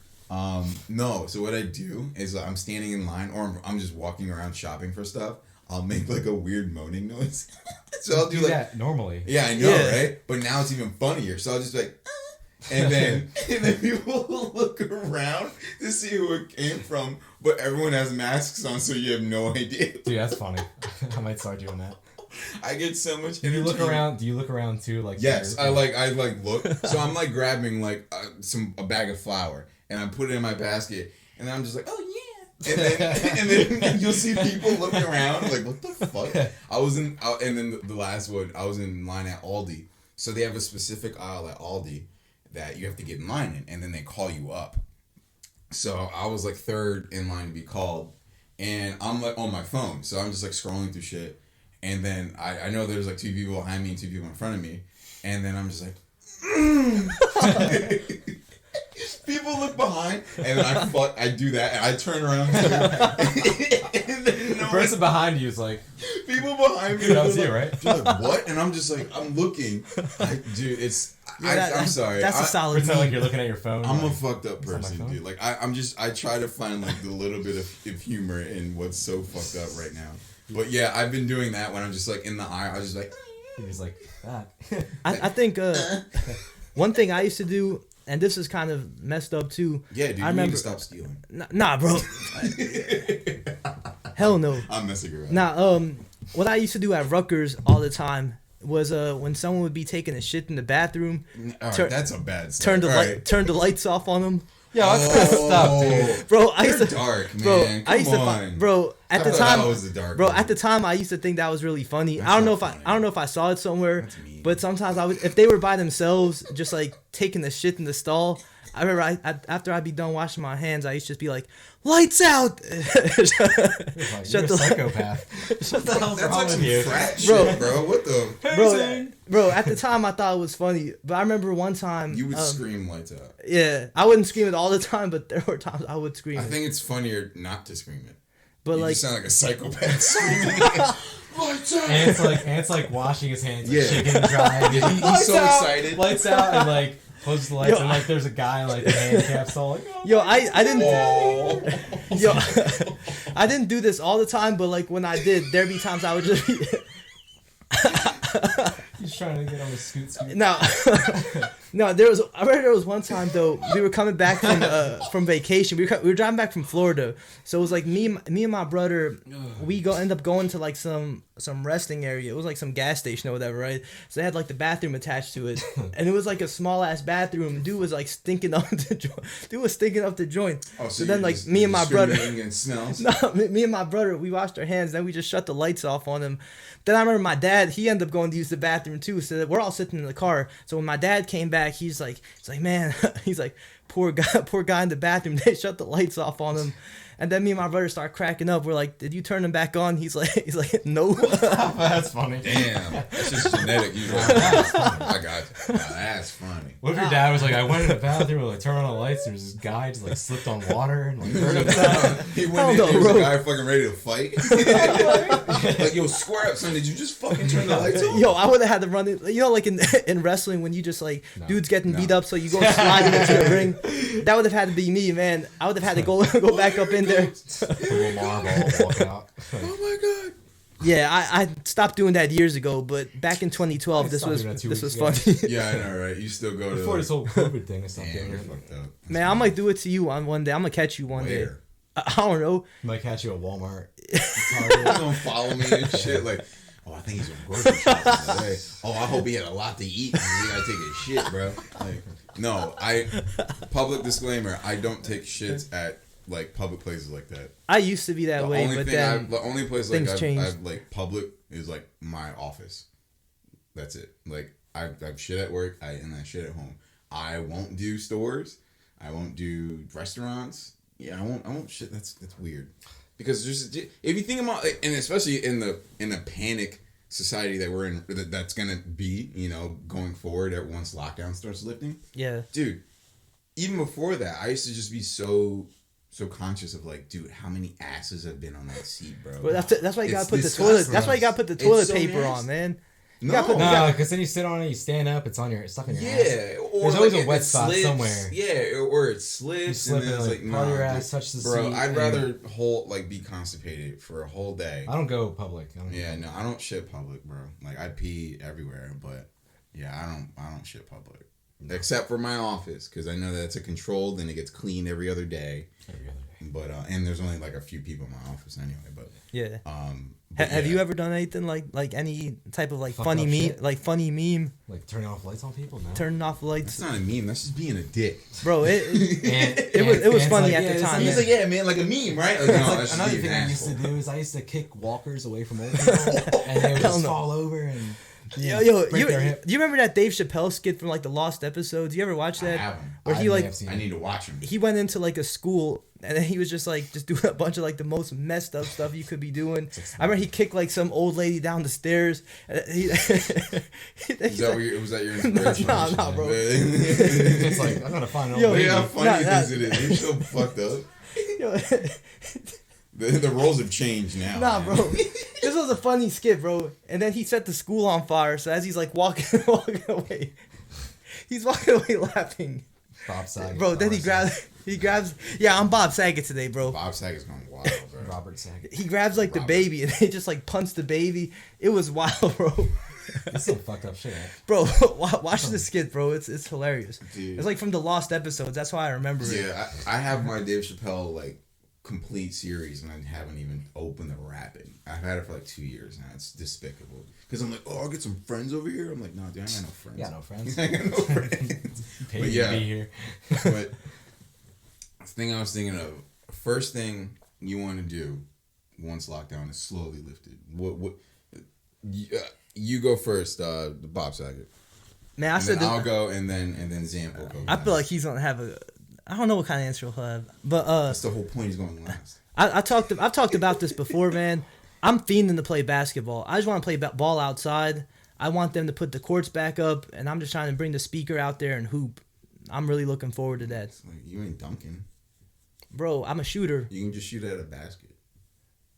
No. So what I do is I'm standing in line, or I'm just walking around shopping for stuff. I'll make like a weird moaning noise. So I'll do like that normally. Yeah, I know, right? But now it's even funnier. So I'll just be like, and then people will look around to see who it came from, but everyone has masks on, so you have no idea. Dude, that's funny. I might start doing that. I get so much. Do you look around? Do you look around too? Like yes, I look. So I'm like grabbing like a bag of flour, and I put it in my basket, and I'm just like, oh yeah. And then you'll see people looking around like, what the fuck? And then the last one, I was in line at Aldi. So they have a specific aisle at Aldi that you have to get in line in, and then they call you up. So I was like third in line to be called, and I'm like on my phone. So I'm just like scrolling through shit. And then I know there's like 2 people behind me and 2 people in front of me. And then I'm just like, people look behind, and then I do that, and I turn around too. And then the person behind you is like, people behind me. That was you, right? Like, what? And I'm just like, I'm looking. Dude, it's. I'm sorry. That's a solid. Pretend like you're looking at your phone. I'm like, a fucked up person, dude. Like I try to find like the little bit of humor in what's so fucked up right now. But yeah, I've been doing that when I'm just like in the aisle. I was just like. He was like that. I think one thing I used to do. And this is kind of messed up too. Yeah, dude, you need to stop stealing. Nah, bro. Hell no. I'm messing around. Nah, what I used to do at Rutgers all the time was when someone would be taking a shit in the bathroom. That's a bad start. Turn the lights off on them. Yeah, that's messed up, dude. Bro, I used to dark, man. Bro, Come I used on. to bro at the time. That was the dark. Bro, at the time I used to think that was really funny. I don't know if I saw it somewhere, but sometimes if they were by themselves, just like taking the shit in the stall. I remember after I'd be done washing my hands, I used to just be like, lights out! Shut the psychopath. Shut the hell's wrong with you? Bro, what the? Bro, at the time I thought it was funny, but I remember one time... You would scream lights out. Yeah, I wouldn't scream it all the time, but there were times I would scream I think it's funnier not to scream it. But you like... just sound like a psychopath screaming lights out! And it's like washing his hands, like shaking and drying. He's so excited. Lights out, and like... Close the lights, and like there's a guy like the handicap stall like, oh, I didn't I didn't do this all the time, but like when I did, there'd be times I would just be he's trying to get on the scoot. No, I remember there was one time though, we were coming back from vacation. We were driving back from Florida, so it was like me and my brother. We end up going to like some resting area. It was like some gas station or whatever, right? So they had like the bathroom attached to it, and it was like a small ass bathroom. Dude was like stinking up the joint. Oh, so then like me and my brother, no, me and my brother, we washed our hands. Then we just shut the lights off on him. Then I remember my dad. He ended up going to use the bathroom too. So we're all sitting in the car. So when my dad came back, he's like, man, he's like, poor guy in the bathroom. They shut the lights off on him. And then me and my brother start cracking up. We're like, did you turn them back on? He's like, no. That's funny. Damn, that's just genetic. I got you. Nah, that's funny. What if your dad was like, I went in the bathroom, like turn on the lights, there was this guy just like slipped on water and like hurt himself. He went in, there was a guy fucking ready to fight. Like, yo, square up, son. Did you just fucking turn the lights on? Yo, I would have had to run it. You know, like in wrestling when you just like dudes getting beat up, so you go sliding into the ring. That would have had to be me, man. I would have had to go back up in there. Marble, walk out. Oh my god. Yeah, I stopped doing that years ago, but back in 2012, this was funny. Yeah, I know, right? You still go to before this whole COVID thing or something. Damn, you're fucked up. Man, I might do it to you on one day. I'm gonna catch you one day. I don't know. Might catch you at Walmart. You're gonna follow me and shit like. Oh, I think he's going grocery shopping today. Oh, I hope he had a lot to eat and he gotta take a shit, bro. Like, no, public disclaimer, I don't take shits at like public places like that. I used to be that way, but then the only place like I've like public is like my office. That's it. Like I've shit at work, and I shit at home. I won't do stores. I won't do restaurants. Yeah, I won't shit. That's weird. Because just if you think about it, and especially in the panic society that we're in, that's gonna be, you know, going forward at once lockdown starts lifting. Yeah, dude. Even before that, I used to just be so so conscious of like, dude, how many asses have been on that seat, bro? Bro, that's why you gotta It's put the toilet. disgusting. That's why you gotta put the toilet so paper nasty. on, man. No, because then you sit on it, you stand up, it's stuck in your ass. yeah, or There's always like a wet it spot slips. somewhere. Yeah, or it slips, You slip and then and it's like, part of your nah, ass touch the bro. seat. I'd rather be constipated for a whole day. I don't go public. I don't shit public, bro. Like I pee everywhere, but yeah, I don't shit public. Except for my office, because I know that it's a controlled and it gets cleaned every other day. But and there's only like a few people in my office anyway. But yeah. But Have you ever done anything like any type of like Fucked funny up meme, shit? like funny meme, Like turning off lights on people? No. turning off lights, That's not a meme. That's just being a dick. bro? And, It was funny like, at the it's time. like- He's like, yeah, man, like a meme, right? Like, no, that's just Another being thing an I used to asshole. do is I used to kick walkers away from old people, and they would Hell just no. fall over and Yo, break their hip. you remember that Dave Chappelle skit from like the Lost Episodes? You ever watch I that? haven't. Where he I like may have seen I need to watch him. he went into like a school and then he was just like just doing a bunch of like the most messed up stuff you could be doing. I remember he kicked like some old lady down the stairs. And he, Was that your inspiration? Nah, bro. It's like I'm gonna find an old Yo, lady. Yeah, how funny Nah, is it? You're so fucked up. Yo, The roles have changed now. nah, man. bro. This was a funny skit, bro. And then he set the school on fire. So as he's like walking away, he's walking away laughing. Bob Saget. Bro, then he grabs. Yeah, I'm Bob Saget today, bro. Bob Saget's going wild, bro. Robert Saget. He grabs like the baby and they just like punch the baby. It was wild, bro. That's some fucked up shit. Bro, watch the skit, bro. It's hilarious. Dude. It's like from the Lost Episodes. That's why I remember it. Yeah, I have my Dave Chappelle like complete series, and I haven't even opened the wrapping. I've had it for like 2 years now. It's despicable. Because I'm like, oh, I'll get some friends over here. I'm like, no, dude, I ain't got no friends. Yeah, no friends. I got no friends. Paid But to yeah. be here. But the thing I was thinking of, first thing you want to do once lockdown is slowly lifted. What you go first, Bob Saget. Man, I And said then that, I'll go, and then Zamp will go. I feel like he's gonna have a. I don't know what kind of answer he'll have, but that's the whole point. He's going last. I've talked about this before, man. I'm fiending to play basketball. I just want to play ball outside. I want them to put the courts back up, and I'm just trying to bring the speaker out there and hoop. I'm really looking forward to that, It's like, you ain't dunking. bro. I'm a shooter. You can just shoot at a basket,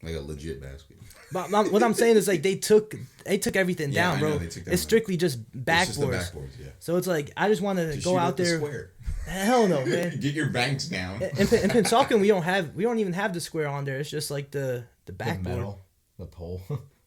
like a legit basket. But what I'm saying is like they took everything Yeah, down, I bro. know, they took down It's strictly just backboards. It's just the backboards, yeah. So it's like I just want to Just go shoot out at the there. square. Hell no, man. Get your banks down. In Pennsauken, we don't even have the square on there. It's just like the The backboard. metal, the pole.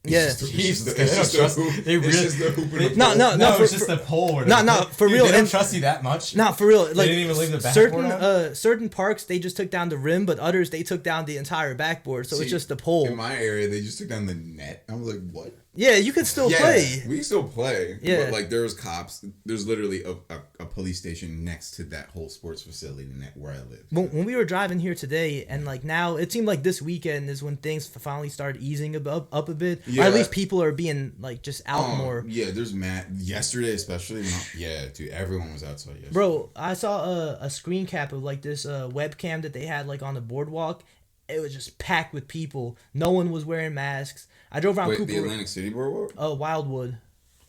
Yeah. Jesus, It's just they don't the trust. hoop. They It's really. just the hoop and the No, pole. no, No, for, it's just the pole. Where for Dude, real. They don't And- trust you that much. Not for real. Like didn't even leave the backboard on? certain parks they just took down the rim, but others they took down the entire backboard. So See, it's just the pole. In my area, they just took down the net. I was like, what? Yeah, you could still play. We still play. Yeah. But like there was cops. There's literally a police station next to that whole sports facility where I live. When we were driving here today, and like now, it seemed like this weekend is when things finally started easing up a bit. Or Yeah. at least people are being like just out more. Yeah, there's yesterday especially. Yeah, dude, everyone was outside yesterday. Bro, I saw a screen cap of like this webcam that they had like on the boardwalk. It was just packed with people. No one was wearing masks. I drove around Wait, Cooper. the Atlantic City Boardwalk? Wildwood.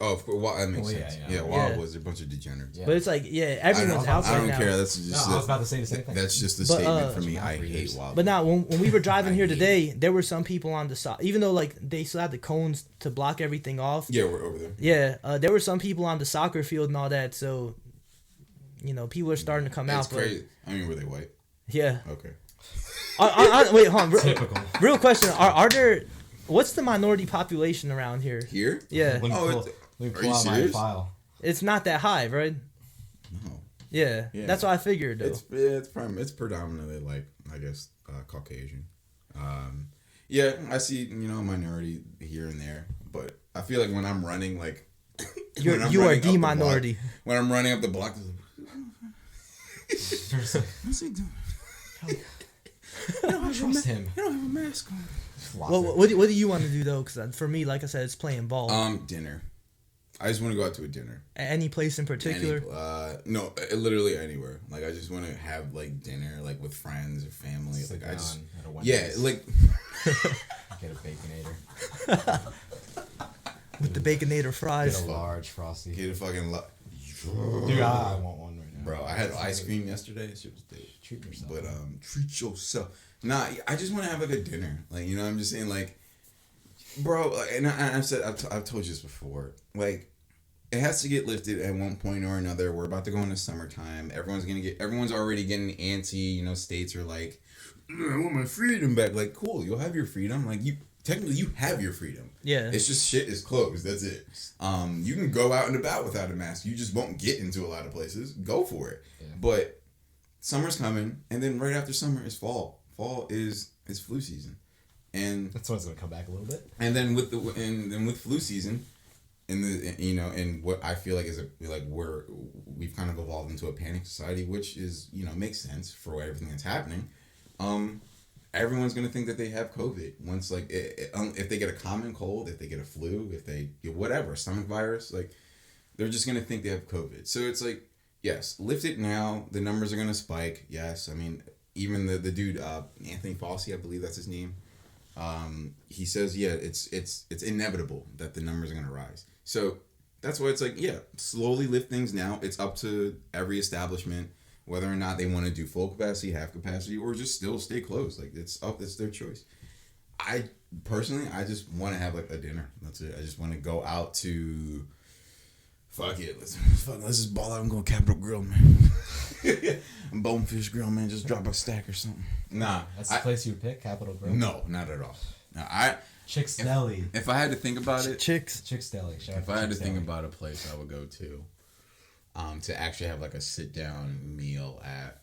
Oh, that makes Well, yeah, sense. yeah. Yeah, Wildwood's a bunch of degenerates. Yeah. But it's like, yeah, everyone's I outside don't now. care. That's No, just I was about to say the same thing. That's just the But, statement for me. Just I for hate years. Wildwood. But now, when we were driving here hate today, there were some people on the side. Even though like they still had the cones to block everything off. Yeah, we're over there. Yeah, there were some people on the soccer field and all that. So, people are starting to come It's out. But crazy. I mean, were they white? yeah. Okay. Wait, hold on. Typical. Real question: Are there? What's the minority population around here? Here? Yeah, Let me Oh, pull, it's- let me are pull you out my serious? file. it's not that high, right? No. Yeah, Yeah. that's what I figured. Though. It's predominantly like I guess Caucasian. Yeah, I see minority here and there, but I feel like when I'm running like You when I'm are running up the the minority. block- when I'm running up the block, There's a- what's he doing? I don't trust him. You don't have a mask on. What do you want to do though? Because for me, like I said, it's playing ball. Dinner. I just want to go out to a dinner. Any place in particular? No, literally anywhere. Like I just want to have like dinner, like with friends or family. Sit Like I just, down at a Wendy's. yeah, like Get a Baconator. With the Baconator fries. Get a large Frosty. get a fucking. Dude, I want one right now. bro. I had ice cream yesterday. Shit was dope. Treat yourself. But treat yourself. Nah, I just want to have like a dinner. Like, you know, I'm just saying, like, bro. And I've told you this before. Like, it has to get lifted at one point or another. We're about to go into summertime. Everyone's already getting antsy. You know, states are like, I want my freedom back. Like, cool, you'll have your freedom. Like, technically you have your freedom. Yeah. It's just shit is closed. That's it. You can go out and about without a mask. You just won't get into a lot of places. Go for it. Yeah. But summer's coming, and then right after summer is fall. Fall is flu season, and that's when it's gonna come back a little bit. And then with flu season, and what I feel like is we've kind of evolved into a panic society, which is makes sense for everything that's happening. Everyone's gonna think that they have COVID once, like, if they get a common cold, if they get a flu, if they get whatever, stomach virus, like, they're just gonna think they have COVID. So it's like, yes, lift it now. The numbers are gonna spike. Yes, I mean, even the dude Anthony Fauci, I believe that's his name. He says, yeah, it's inevitable that the numbers are gonna rise. So that's why it's like, yeah, slowly lift things now. It's up to every establishment whether or not they want to do full capacity, half capacity, or just still stay closed. Like, it's their choice. I personally just want to have like a dinner. That's it. I just want to go out to, fuck it, let's just ball out and go Capital Grill, man. Bonefish Grill, man. Just drop a stack or something. Nah, that's the place you would pick, Capital Grill. No, not at all. No, Chick's Deli. If I had to think about it, Chick's Deli. If I had to think about a place, I would go to actually have like a sit down meal at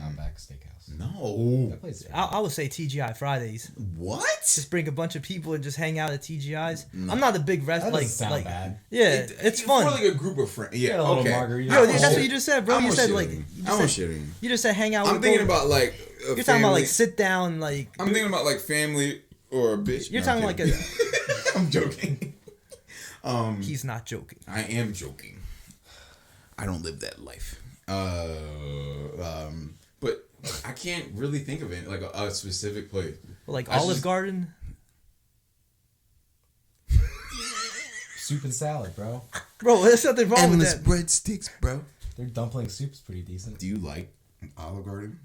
Outback Steakhouse. No, that place. I would say TGI Fridays. What? Just bring a bunch of people and just hang out at TGI's. No. I'm not a big rest. That doesn't sound bad. Yeah, it's fun. For like a group of friends. Yeah, okay. Margarita. Yo, that's what you just said, bro. You said like. You just said hang out. I'm thinking about like. You're talking about like sit down like. I'm thinking about like family or a bitch. You're talking like a. I'm joking. He's not joking. I am joking. I don't live that life. But I can't really think of it like a specific place. Well, like Olive Garden. Soup and salad, bro. Bro, there's nothing wrong Endless with that. breadsticks, bro. Their dumpling soup's pretty decent. Do you like Olive Garden?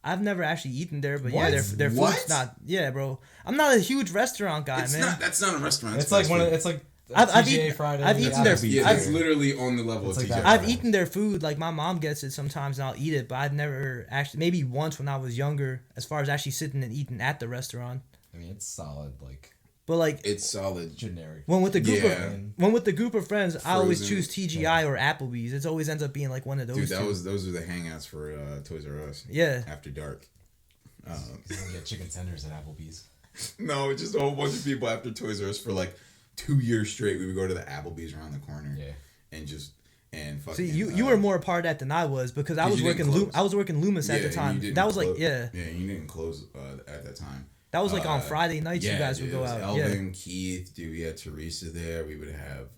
I've never actually eaten there, but what? Yeah, their food's not. Yeah, bro. I'm not a huge restaurant guy, man. That's not a restaurant. It's like It's like. I've eaten their food. Yeah, it's literally on the level of like TGI. I've eaten their food. Like, my mom gets it sometimes and I'll eat it, but I've never actually, maybe once when I was younger, as far as actually sitting and eating at the restaurant. I mean, it's solid, like. But like, it's solid. Generic. When with the group of friends, I always choose TGI or Applebee's. It always ends up being like one of those. Dude, those are the hangouts for Toys R Us. Yeah. After dark. You can get chicken tenders at Applebee's. No, it's just a whole bunch of people after Toys R Us for like 2 years straight. We would go to the Applebee's around the corner. Yeah. And fucking. See, you were more a part of that than I was because I was working Loomis at the time. That was like Yeah, you didn't close at that time. That was like on Friday nights. You guys would go out. Elvin, Keith, dude, we had Teresa there. We would have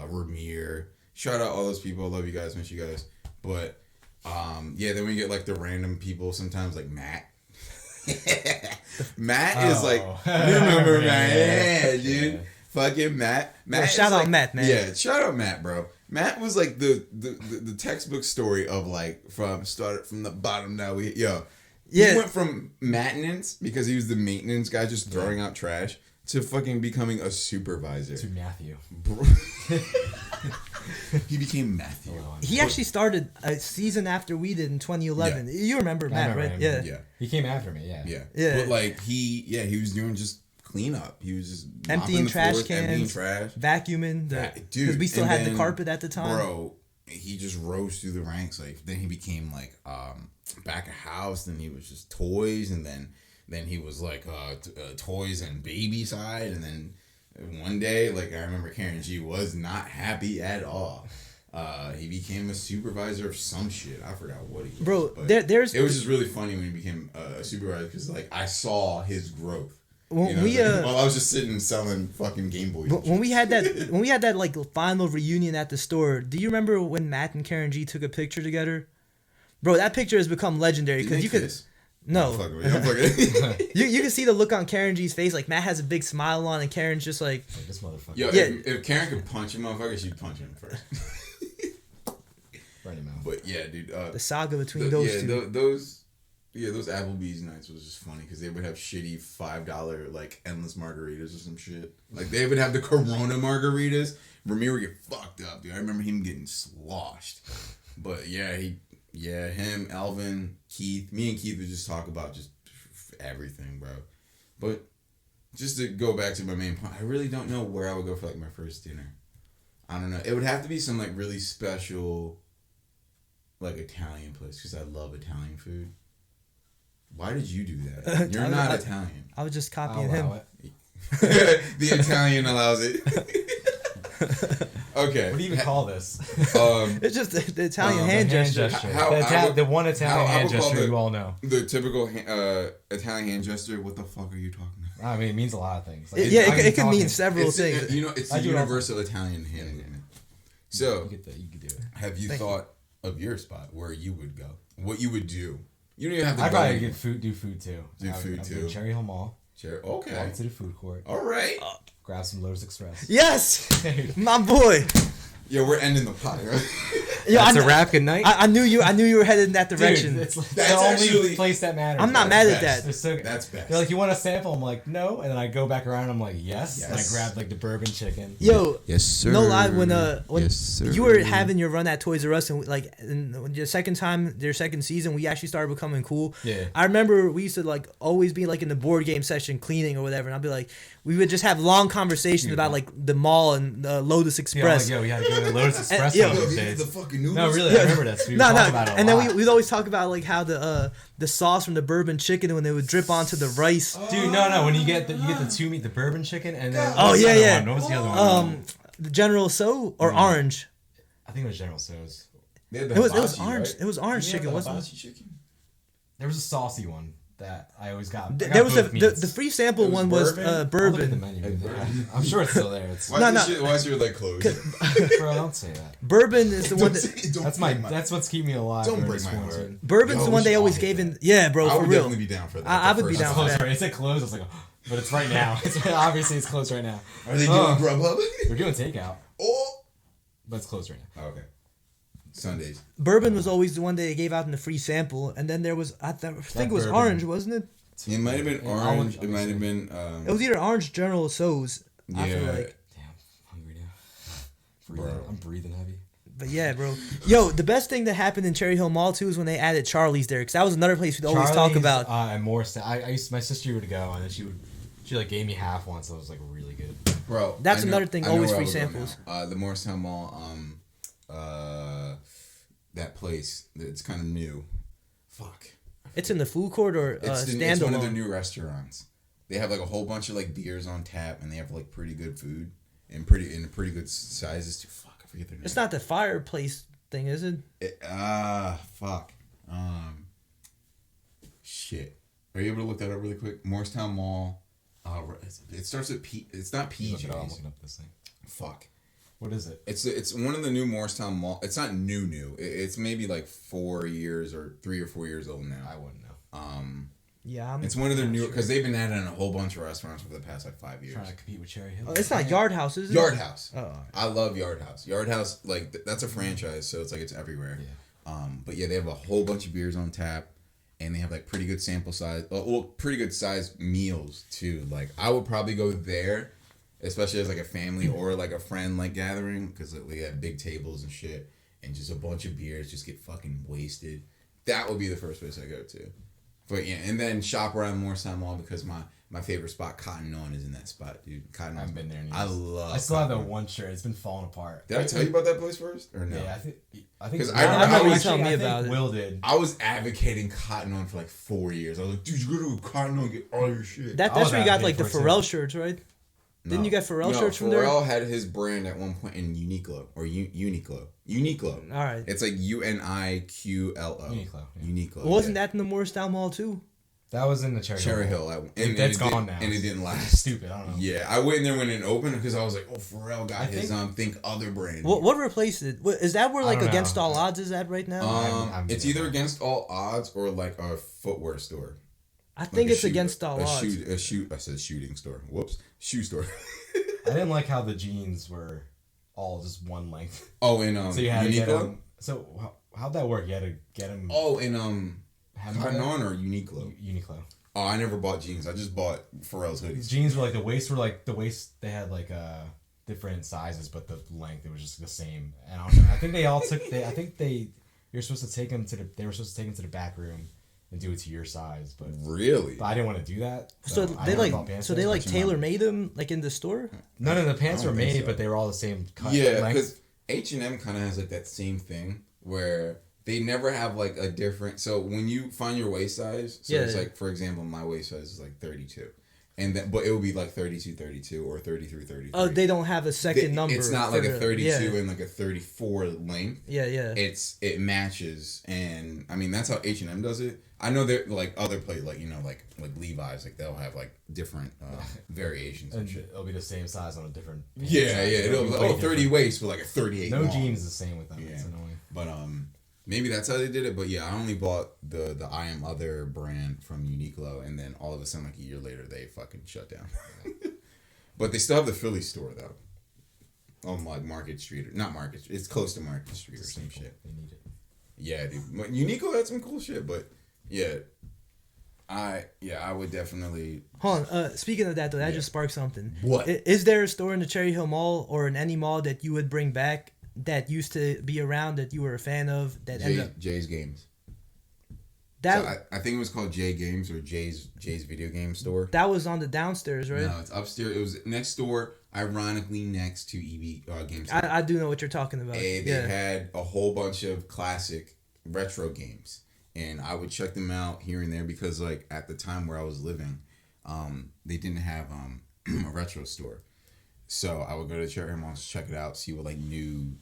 Ramir. Shout out all those people. I love you guys. Miss you guys. But then we get like the random people sometimes, like Matt. Matt is like, you remember Matt? Yeah, dude. Yeah. Fucking Matt. Shout out Matt, man. Yeah, shout out Matt, bro. Matt was like the textbook story of like started from the bottom. Now he went from maintenance because he was the maintenance guy just throwing out trash to fucking becoming a supervisor. To Matthew. He became Matthew. He actually started a season after we did in 2011. Yeah. You remember Matt, right? Yeah. He came after me, Yeah. But like he was doing just cleanup. He was just emptying trash cans, vacuuming because we still had the carpet at the time. Bro, he just rose through the ranks. Like then he became like back of house. Then he was just toys, and then he was like toys and baby side, and then one day, like I remember Karen G was not happy at all. He became a supervisor of some shit. I forgot what he was. Bro, it was just really funny when he became a supervisor because like I saw his growth. When while I was just sitting selling fucking Game Boys. When we had that like final reunion at the store, do you remember when Matt and Karen G took a picture together? Bro, that picture has become legendary because you could. No. You can see the look on Karen G's face. Like, Matt has a big smile on, and Karen's just like this motherfucker. Yo, if Karen could punch a motherfucker, she'd punch him first. But yeah, dude. The saga between those two. Those Applebee's nights was just funny because they would have shitty $5 like endless margaritas or some shit. Like they would have the Corona margaritas. Ramiro would get fucked up, dude. I remember him getting sloshed. But yeah, him, Alvin, Keith. Me and Keith would just talk about just everything, bro. But just to go back to my main point, I really don't know where I would go for like my first dinner. I don't know. It would have to be some like really special, like Italian place because I love Italian food. Why did you do that? You're not Italian. I was just copying him. The Italian allows it. Okay. What do you even call this? It's just the Italian hand gesture. The one Italian hand gesture you all know. The typical Italian hand gesture. What the fuck are you talking about? I mean, it means a lot of things. Like, it can mean several things. It's the universal Italian hand movement. So, you can do it. Have you thought of your spot where you would go? What you would do? You don't even have to. I'd probably do food too. Too. Cherry Hill Mall. Okay. Walk to the food court. All right. Grab some Lotus Express. Yes, my boy. Yo, we're ending the pod, right? That's a wrap. Good night. I knew you were headed in that direction. Dude, that's the only place that matters. I'm not mad at that. That's best. They're like, you want a sample? I'm like, no. And then I go back around. And I'm like, yes. And I grab like the bourbon chicken. Yo, yes sir. No lie, when you were having your run at Toys R Us and like in your second season, we actually started becoming cool. Yeah. I remember we used to like always be like in the board game section cleaning or whatever, and I'd be like, we would just have long conversations about like the mall and Lotus Express. Yeah, we had to go to Lotus Express Yo, those these days. the fucking noodles. No, really, I remember that. So And then we'd always talk about like how the sauce from the bourbon chicken when it would drip onto the rice. Dude, no, when you get the two meat, the bourbon chicken, and then what was the other one? The General So or orange. I think it was General So's. It was orange. Right? It was orange chicken, wasn't it? Chicken? There was a saucy one that I always got. There was the free sample one was bourbon. The menu. I'm sure it's still there. Why is your leg closed? Bro, don't say that. Bourbon is the one that's what's keeping me alive. Don't break my heart. Bourbon's the one they always gave in. Yeah, bro, for real. I would definitely be down for that. I would be down for that. Right? It said closed. I was like, but it's right now. Obviously it's closed right now. Are they doing Grubhub? We're doing takeout. Oh, but it's closed right now. Okay. Sundays. Bourbon was always the one they gave out in the free sample, and then there was I think it was orange, wasn't it? It might have been orange. It might have been. It was either orange General So's. Yeah. I feel like. Damn, I'm hungry now. I'm breathing heavy. But yeah, bro. Yo, the best thing that happened in Cherry Hill Mall too is when they added Charlie's there, because that was another place we'd always talk about. And more. My sister would go, and then she like gave me half once. So it was like really good. Bro, that's another thing. Always free samples. The Morristown Mall. That place. It's kind of new. Fuck. It's in the food court or standalone? It's one of their new restaurants. They have like a whole bunch of like beers on tap, and they have like pretty good food and pretty good sizes too. Fuck, I forget their name. It's not the fireplace thing, is it? Fuck. Shit. Are you able to look that up really quick? Morristown Mall. It starts with P. It's not PJ's. I'm looking up this thing. Fuck. What is it? It's one of the new Morristown Mall. It's not new. It's maybe like 3 or 4 years old now. I wouldn't know. Yeah, it's one of their new because they've been adding a whole bunch of restaurants for the past like 5 years. Trying to compete with Cherry Hill. Oh, it's not Yard House, is it? Yard House. Oh, I love Yard House. Yard House, like that's a franchise, so it's like it's everywhere. Yeah. But yeah, they have a whole bunch of beers on tap, and they have like pretty good sample size. Pretty good size meals too. Like I would probably go there. Especially as like a family or like a friend like gathering, because we have big tables and shit, and just a bunch of beers, just get fucking wasted. That would be the first place I go to. But yeah, and then shop around Morristown Mall because my favorite spot, Cotton On, is in that spot, dude. Cotton On. I haven't been there. I still have that one shirt. It's been falling apart. Did I tell you about that place first or no? Yeah, I think. Because I remember you telling me about it. Will did. I was advocating Cotton On for like 4 years. I was like, dude, you go to Cotton On and get all your shit. That's where you got like the Pharrell shirts, right? No. Didn't you get Pharrell shirts from there? Pharrell had his brand at one point in Uniqlo or Uniqlo. Uniqlo. All right. It's like Uniqlo. Uniqlo. Yeah. Uniqlo. Well, wasn't that in the Morristown Mall too? That was in the Cherry Hill. And that's gone now. And it didn't last. Stupid. I don't know. Yeah, I went in there when it opened because I was like, oh, Pharrell got his Think Other brand. What replaced it? Is that where like Against All Odds is at right now? It's either Against All Odds or like a footwear store. I think it's Against All Odds. I said shooting store. Whoops. Shoe store. I didn't like how the jeans were all just one length. Oh, in so you had Uniqlo? How'd that work? You had to get them. Oh, in Cotton On or Uniqlo? Uniqlo. Oh, I never bought jeans. I just bought Pharrell's hoodies. Jeans were like the waist. They had like different sizes, but the length it was just the same. And I think they all took. You're supposed to take them to the. They were supposed to take them to the back room and do it to your size, but really, I didn't want to do that. So they like tailor made them like in the store. None of the pants were made, but they were all the same cut. Yeah, because H&M kind of has like that same thing where they never have like a different. So when you find your waist size, it's like, for example, my waist size is like 32. And then, but it would be like 32, 32 or 33, 33. Oh, they don't have a second number. It's not like a 32 and like a 34 length. Yeah. It matches, and I mean that's how H&M does it. I know they're like other places, like like Levi's, like they'll have like different variations and shit. It'll be the same size on a different. Yeah. It'll be like 30 waist, but like a 38. No long. jeans is the same with them. Yeah. It's annoying. But maybe that's how they did it. But yeah, I only bought the I Am Other brand from Uniqlo, and then all of a sudden, like a year later, they fucking shut down. But they still have the Philly store though, on like Market Street, or not Market. It's close to Market Street or some shit. They need it. Yeah, dude. But Uniqlo had some cool shit, but yeah, I would definitely. Hold on. Speaking of that though, that just sparked something. What? Is there a store in the Cherry Hill Mall or in any mall that you would bring back that used to be around that you were a fan of that ended up Jay's Games? That so I think it was called Jay Games or Jay's Video Game Store. That was on the downstairs, right? No, it's upstairs. It was next door, ironically next to EB Games. I do know what you're talking about. They had a whole bunch of classic retro games, and I would check them out here and there because like at the time where I was living, they didn't have a retro store. So I would go to Cherry Hill Mall to check it out, see what like new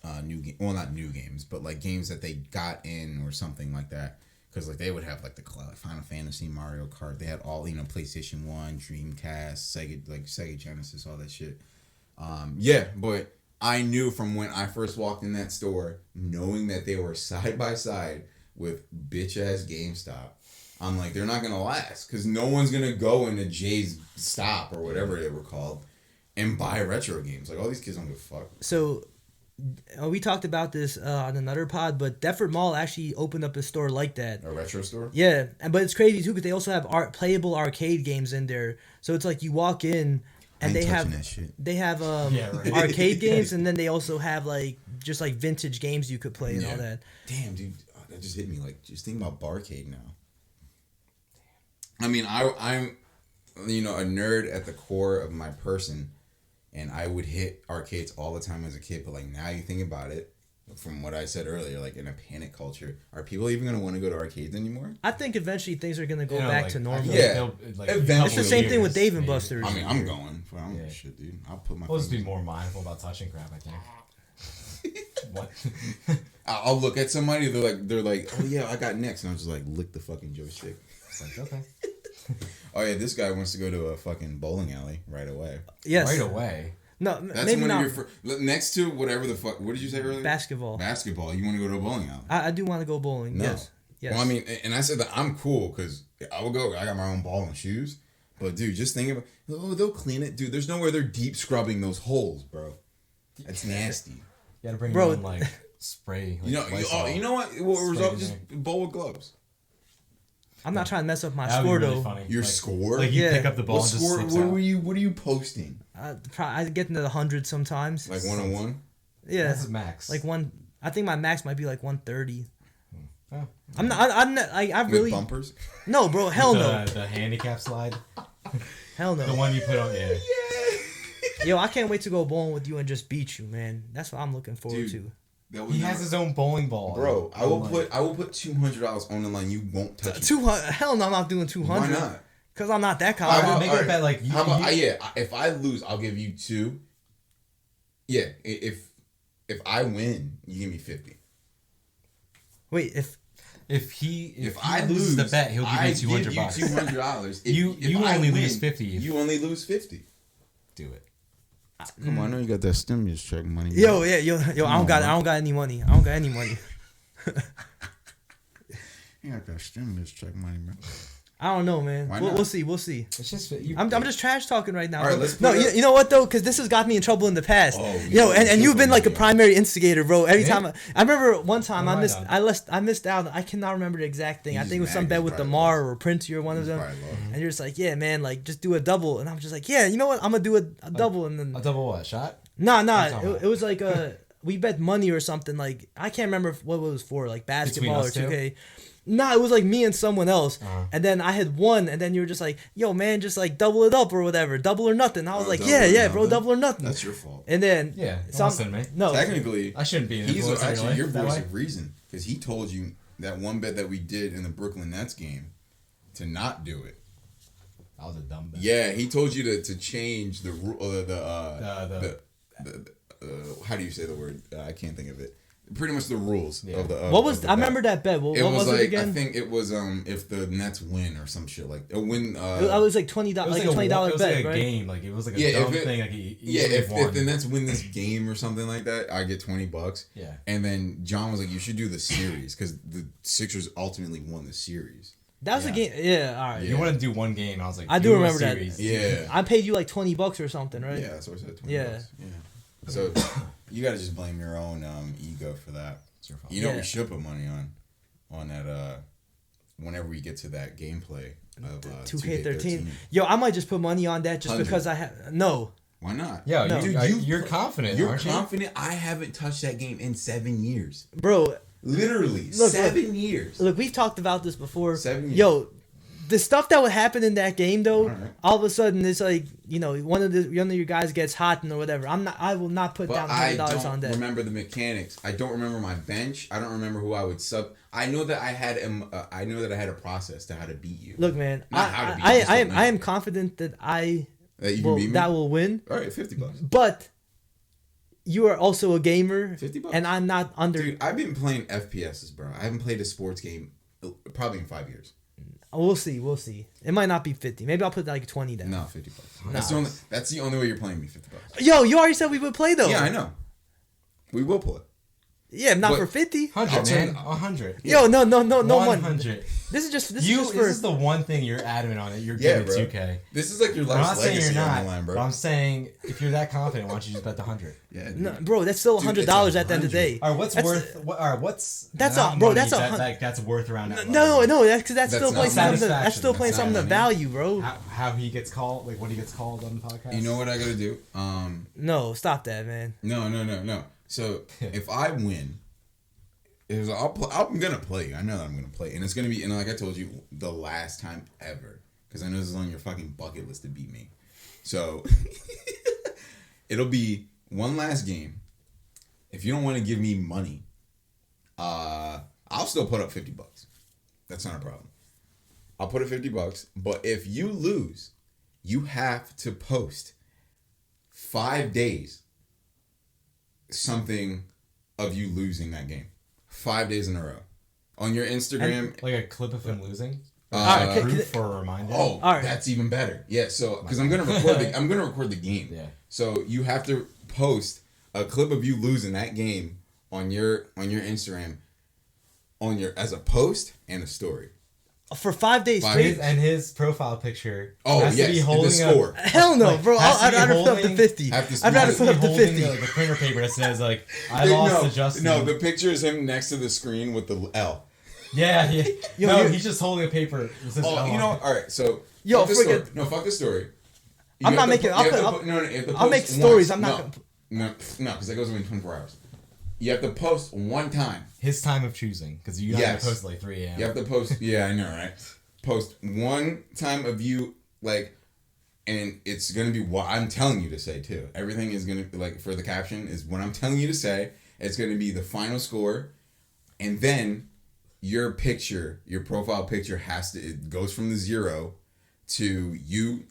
well, not new games, but like games that they got in or something like that. Because like they would have like the Final Fantasy, Mario Kart. They had all PlayStation 1, Dreamcast, Sega Genesis, all that shit. But I knew from when I first walked in that store, knowing that they were side by side with bitch ass GameStop. I'm like, they're not gonna last because no one's gonna go into Jay's Stop or whatever they were called and buy retro games. Like all these kids don't give a fuck. So we talked about this on another pod, but Deptford Mall actually opened up a store like that. A retro store? Yeah, but it's crazy too because they also have playable arcade games in there. So it's like you walk in and they have arcade games, and then they also have like just like vintage games you could play and all that. Damn, dude, that just hit me. Like just thinking about Barcade now. I mean, I'm a nerd at the core of my person. And I would hit arcades all the time as a kid, but like now you think about it, from what I said earlier, like in a panic culture, are people even gonna want to go to arcades anymore? I think eventually things are gonna go back to normal. Yeah, it's the same thing with Dave and Buster's. I mean, I'm going. I don't give a shit, dude. I'll put my. We'll just be more mindful about touching crap, I think. What? I'll look at somebody. They're like, oh yeah, I got next, and I'm just like, lick the fucking joystick. It's like okay. Oh yeah, this guy wants to go to a fucking bowling alley right away. Yes. Right away. No, that's maybe one not. of your next to whatever the fuck. What did you say earlier? Basketball. You want to go to a bowling alley? I do want to go bowling. No. Yes. Well, I mean, and I said that I'm cool because I will go. I got my own ball and shoes. But dude, just think about. Oh, they'll clean it, dude. There's nowhere they're deep scrubbing those holes, bro. That's nasty. You gotta bring your own like spray. Like, you know what? What result? Just bowl with gloves. I'm not trying to mess up my That'd score be really though. funny. Your score? Like you pick up the ball and just slips out. What are you posting? I get into the 100 sometimes. Like 101? Yeah. That's max. Like I think my max might be like 130. Oh. I'm not. I really. With bumpers? No, bro. Hell no. The handicap slide. Hell no. The one you put on. Yeah. Yo, I can't wait to go bowling with you and just beat you, man. That's what I'm looking forward to. He has his own bowling ball, bro. I will put $200 on the line. You won't touch it. 200? Hell no, I'm not doing 200. Why not? Because I'm not that confident. Make a bet like you. If I lose, I'll give you 2. Yeah, if I win, you give me 50. Wait, if I lose the bet, he'll give you $200. $200. You only lose 50. You only lose 50. Do it. Come on, I know you got that stimulus check money. Yo, I don't got any money. I don't got any money. You got that stimulus check money, bro. I don't know, man. Why We'll not? see. We'll see. It's just I'm just trash talking right now. All right, let's no, put you know what though? Because this has got me in trouble in the past. Oh, Yo, yeah, and you've been like a primary instigator, bro. Every Yeah. time I remember one time What have I missed out. I cannot remember the exact thing. He's I think it was some mad, bet he's with probably Damar lost. or Prince or one of He's them. probably lost. And you're just like, yeah, man, like just do a double. And I'm just like, yeah, you know what? I'm gonna do a double. And then a double what shot? nah, What are you talking it was like we bet money or something. Like I can't remember what it was for, like basketball or us two? 2K. Nah, it was like me and someone else, Uh-huh. and then I had won, and then you were just like, "Yo, man, just like double it up or whatever, double or nothing." I was like, Double "Yeah, or yeah, bro, nothing? double or nothing." That's your fault. And then Yeah, some, listen to me. no, Technically, I shouldn't be an he's influencer in actually life your that voice way. of reason because he told you that one bet that we did in the Brooklyn Nets game to not do it. That was a dumb bet. Yeah, he told you to change the rule. How do you say the word? I can't think of it. Pretty much the rules of the. what was of the I bet. remember that bet? What It was was it like again? I think it was if the Nets win or some shit like win. I was like $20, It was like a $20 it was bet, like a right? game. Like it was like a Yeah, dumb if it- thing. Like if the Nets win this game or something like that, I get $20. Yeah. And then John was like, "You should do the series because the Sixers ultimately won the series." That was a Yeah. game. Yeah, all right. You want to do one game? I was like, I do a remember that. series. Yeah. I paid you like $20 or something, right? Yeah, that's what I said. $20. Yeah. Yeah. So you gotta just blame your own ego for that. It's your fault. You know what Yeah. we should put money on that whenever we get to that gameplay of 2K13. Yo, I might just put money on that just 100. because I have no. Why not? Yeah, No. you're confident, You're aren't you? confident. I haven't touched that game in 7 years. Bro, Literally, Look, 7 years. look, we've talked about this before. 7 years. Yo, the stuff that would happen in that game though, Alright. all of a sudden it's like, you know, one of your guys gets hot and or whatever. I will not put But down I $100 don't on that. remember the mechanics. I don't remember my bench. I don't remember who I would sub. I know that I had a process to how to beat you. Look, man, Not how to beat I you, am just I am confident that that you can beat me. that will win. All right, $50. But you are also a gamer, $50. and I'm not under. Dude, I've been playing FPSs, bro. I haven't played a sports game probably in 5 years. We'll see. It might not be 50. Maybe I'll put like 20 down. No, $50. That's the only way you're playing me. $50. Yo, you already said we would play though. Yeah, I know. We will play. Yeah, not But- for 50. 100, I'll man. turn- 100. Yo, no one. 100. This is just This for. is the one thing you're adamant on it. You're Yeah, good bro. at 2K. This is like your I'm not life's saying you're legacy on not, the line, but bro. I'm saying if you're that confident, why don't you just bet the 100? Yeah, dude. No, bro, that's still Dude, it's $100 at the end of the 100. day. All right, what's That's- worth? All right, what's That's not a- bro, money that's a that- hun- that's worth around that. No, level? that's because that's That's still not playing something. satisfaction. That's still playing That's something not of money. value, bro. How he gets called, like when he gets called on the podcast. You know what I gotta do? No, stop that, man. No. So if I win, I'm gonna play. I know that I'm gonna play, and it's gonna be, and like I told you, the last time ever, because I know this is on your fucking bucket list to beat me. So it'll be one last game. If you don't want to give me money, I'll still put up $50. That's not a problem. I'll put up $50. But if you lose, you have to post 5 days something of you losing that game. 5 days in a row. On your Instagram. like a clip of him losing. Alright, Proof for a reminder. Oh, All right. that's even better. Yeah, so because I'm gonna record the game. Yeah. So you have to post a clip of you losing that game on your Instagram, as a post and a story. For 5 days 5 straight. And his profile picture. Oh has yes, to be and holding the score. Hell no, like, bro. has to I'd be rather put up the holding- 50. Have to I'd rather has put to up the holding 50. the printer paper that says like I lost to Justin. No, the picture is him next to the screen with the L. Yeah. Yo, no, you're- he's just holding a paper. That says Oh, L you on know, it. all right. So Yo, fuck the story. friggin- No, fuck the story. You I'm have not to making- put- I'll you have put- to put- no, you have to I'll make post stories, once. I'm not No, because that goes within 24 hours. You have to post one time. His time of choosing, because you're not Yes. gonna post at like 3 a.m. You have to post. Yeah, I know, right? Post one time of you and it's gonna be what I'm telling you to say too. Everything is gonna for the caption is what I'm telling you to say. It's gonna be the final score, and then your picture, your profile picture it goes from the 0 to you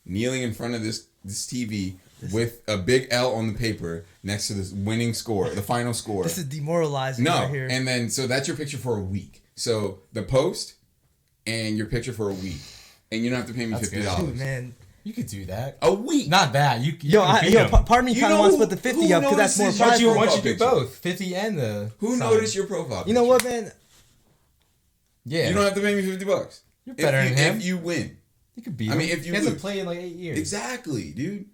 kneeling in front of this TV with a big L on the paper next to this winning score, the final score. This is demoralizing No, right here. and then so that's your picture for a week. So the post and your picture for a week, and you don't have to pay me That's good. $50. Dude, man. You could do that. A week. Not bad. You Yo, can beat him. part of me You kind of know wants to who- put the 50 who up because that's more notices Why your don't you, prideful. why don't you do Profile both? 50 and the Who sign. noticed your profile? You know picture? what, man? Yeah. You don't have to pay me $50. You're better than him. If you win. You could beat him. I mean, if you he lose. hasn't played in like 8 years. Exactly, dude.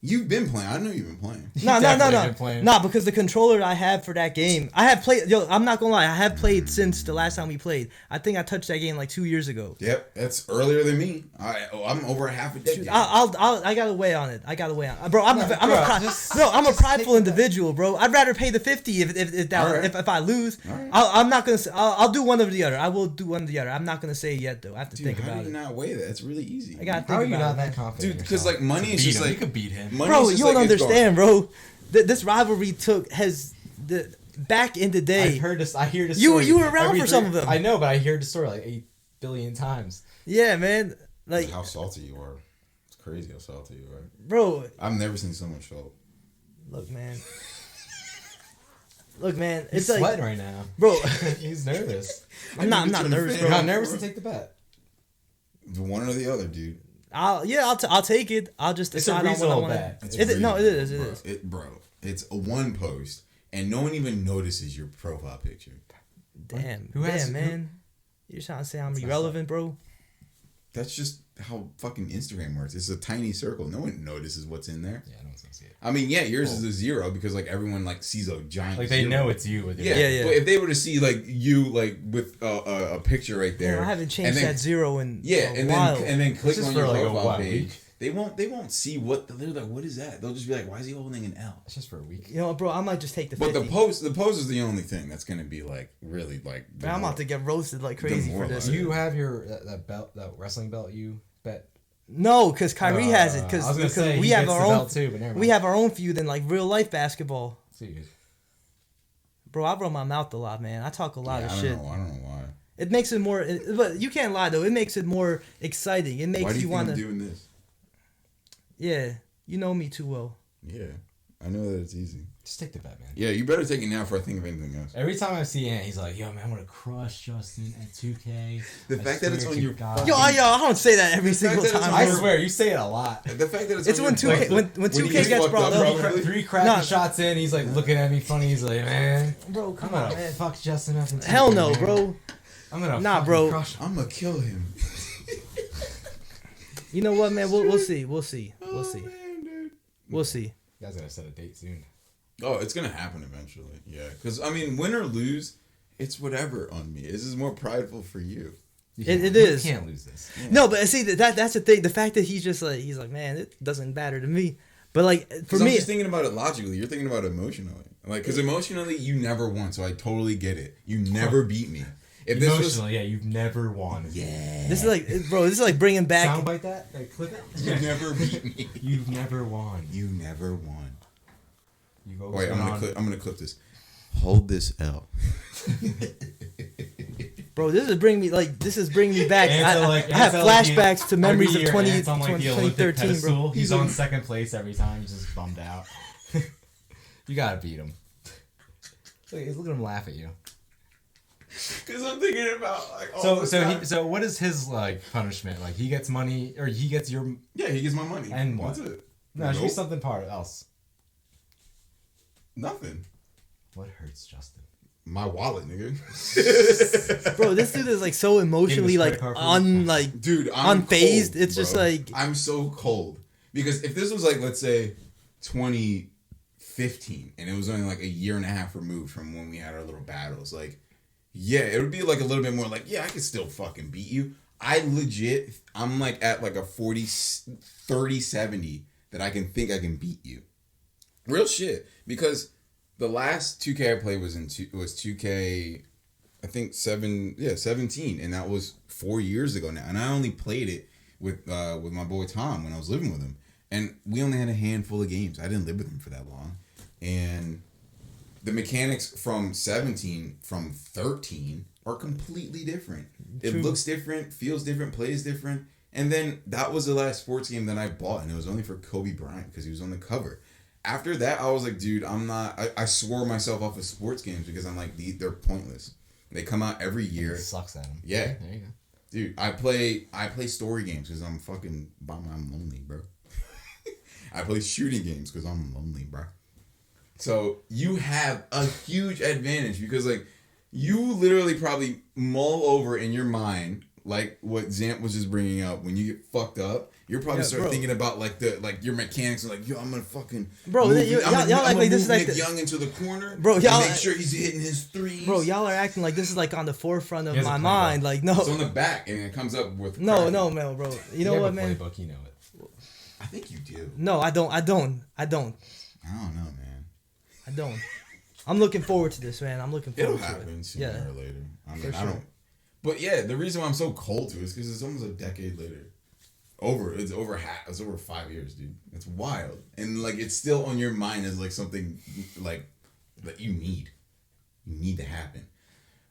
You've been playing. I know you've been playing. No, because the controller I have for that game, I have played. Yo, I'm not gonna lie, I have played since the last time we played. I think I touched that game like 2 years ago. Yep, that's earlier than me. I'm over half a decade. I got to weigh on it. Bro. I'm a prideful individual, bro. I'd rather pay the $50 if I lose. Right. I'm not gonna. I'll do one or the other. I will do one or the other. I'm not gonna say it yet though. I have to think about it. How do you not weigh that? It's really easy. I gotta think about it. How are you not that confident? Dude, because like money is just like you could beat him. Bro, you don't understand, bro. This rivalry back in the day. I hear this. You were around for some of them. I know, but I hear the story like 8 billion times. Yeah, man. Like how salty you are. It's crazy how salty you are, bro. I've never seen so much salt. Look, man. It's He's sweating right now, bro. He's nervous. I'm not nervous, bro. You're not nervous to take the bet. The one or the other, dude. I'll take it. I'll just decide on what I want to. It is. Bro, it's a one post, and no one even notices your profile picture. Damn, man. You're trying to say I'm irrelevant, bro? That's just how fucking Instagram works. It's a tiny circle. No one notices what's in there. Yeah, no one's gonna see it. I mean, yeah, yours is a 0 because like everyone like sees a giant. Like they 0. know it's you with your yeah. But if they were to see like you like with a picture right there, I haven't changed that 0 in a while. and then click on your profile page. Week. They won't see what they're like. What is that? They'll just be like, why is he holding an L? It's just for a week. You know, bro, I might just take the. But 50. the pose is the only thing that's gonna be like really like. Man, I'm about to get roasted like crazy for this. You have your that belt, that wrestling belt you bet. No, because Kyrie has it. Because we have our own. Too, but we have our own feud in like real life basketball. See. Bro, I run my mouth a lot, man. I talk a lot of shit. I don't know why. It makes it more, but you can't lie though. It makes it more exciting. It makes why do you want to. I'm doing this? Yeah, you know me too well. Yeah, I know that it's easy. Just take the bet, man. Yeah, you better take it now before I think of anything else. Every time I see Ant, he's like, "Yo, man, I'm gonna crush Justin at 2K." The fact that it's on your yo, I don't say that every single time. I swear, you say it a lot. The fact that it's when 2K when 2K gets brought up. 3 crappy shots in, he's like looking at me funny. He's like, "Man, bro, come on, man. Fuck Justin up in 2K, hell no, man. bro. I'm gonna crush him. I'm gonna kill him." You know what, man? We'll see. Man, dude. We'll see. You guys gotta set a date soon. Oh, it's gonna happen eventually. Yeah, because I mean, win or lose, it's whatever on me. This is more prideful for you. It is. You can't lose this. Yeah. No, but see that's the thing. The fact that he's like, man, it doesn't matter to me. But like for me, I'm just thinking about it logically. You're thinking about it emotionally. Like, because emotionally, you never won, so I totally get it. You never beat me. If this emotionally, yeah, you've never won. Yeah. This is like bringing back. Soundbite that? Like, clip it. You never beat me. You've never won. You never won. Wait, I'm gonna clip this. Hold this L. Bro, this is bringing me back. I have flashbacks to memories of 2013, bro. He's on second place every time. He's just bummed out. You gotta beat him. Look at him laugh at you. Because I'm thinking about like so what is his like punishment? Like he gets money or he gets your he gets my money and what? That's it. No, it should be something else. Nothing. What hurts Justin? My wallet, nigga. Bro, this dude is like so emotionally like dude, I'm unfazed. Cold, it's bro. Just like I'm so cold because if this was like let's say 2015 and it was only like a year and a half removed from when we had our little battles, like. Yeah, it would be like a little bit more like, yeah, I could still fucking beat you. I'm like at like a 30-70 that I can think I can beat you. Real shit. Because the last 2K I played was 2K, I think 17. And that was 4 years ago now. And I only played it with my boy Tom when I was living with him. And we only had a handful of games. I didn't live with him for that long. And the mechanics from 17, from 13 are completely different. It looks different, feels different, plays different. And then that was the last sports game that I bought, and it was only for Kobe Bryant because he was on the cover. After that, I was like, dude, I swore myself off of sports games because I'm like, they're pointless. They come out every year. It sucks at them. Yeah. There you go. Dude, I play story games because I'm fucking I'm lonely, bro. I play shooting games because I'm lonely, bro. So you have a huge advantage because like you literally probably mull over in your mind like what Zamp was just bringing up, when you get fucked up, you're probably start thinking about like your mechanics are like, yo, I'm gonna fucking y'all act like this is like Nick Young into the corner, bro. Y'all make sure he's hitting his threes. Bro, y'all are acting like this is like on the forefront of my mind. Like no, it's on the back and it comes up with no, man, bro. You know what, man? Playbook, you know it. I think you do. No, I don't. I don't know, man. I don't. I'm looking forward to this, man. I'm looking forward It'll to happen it. sooner or later. I mean, For I sure. don't. But yeah, the reason why I'm so cold to it is because it's almost a decade later. It's over 5 years, dude. It's wild, and like it's still on your mind as like something like that you need to happen.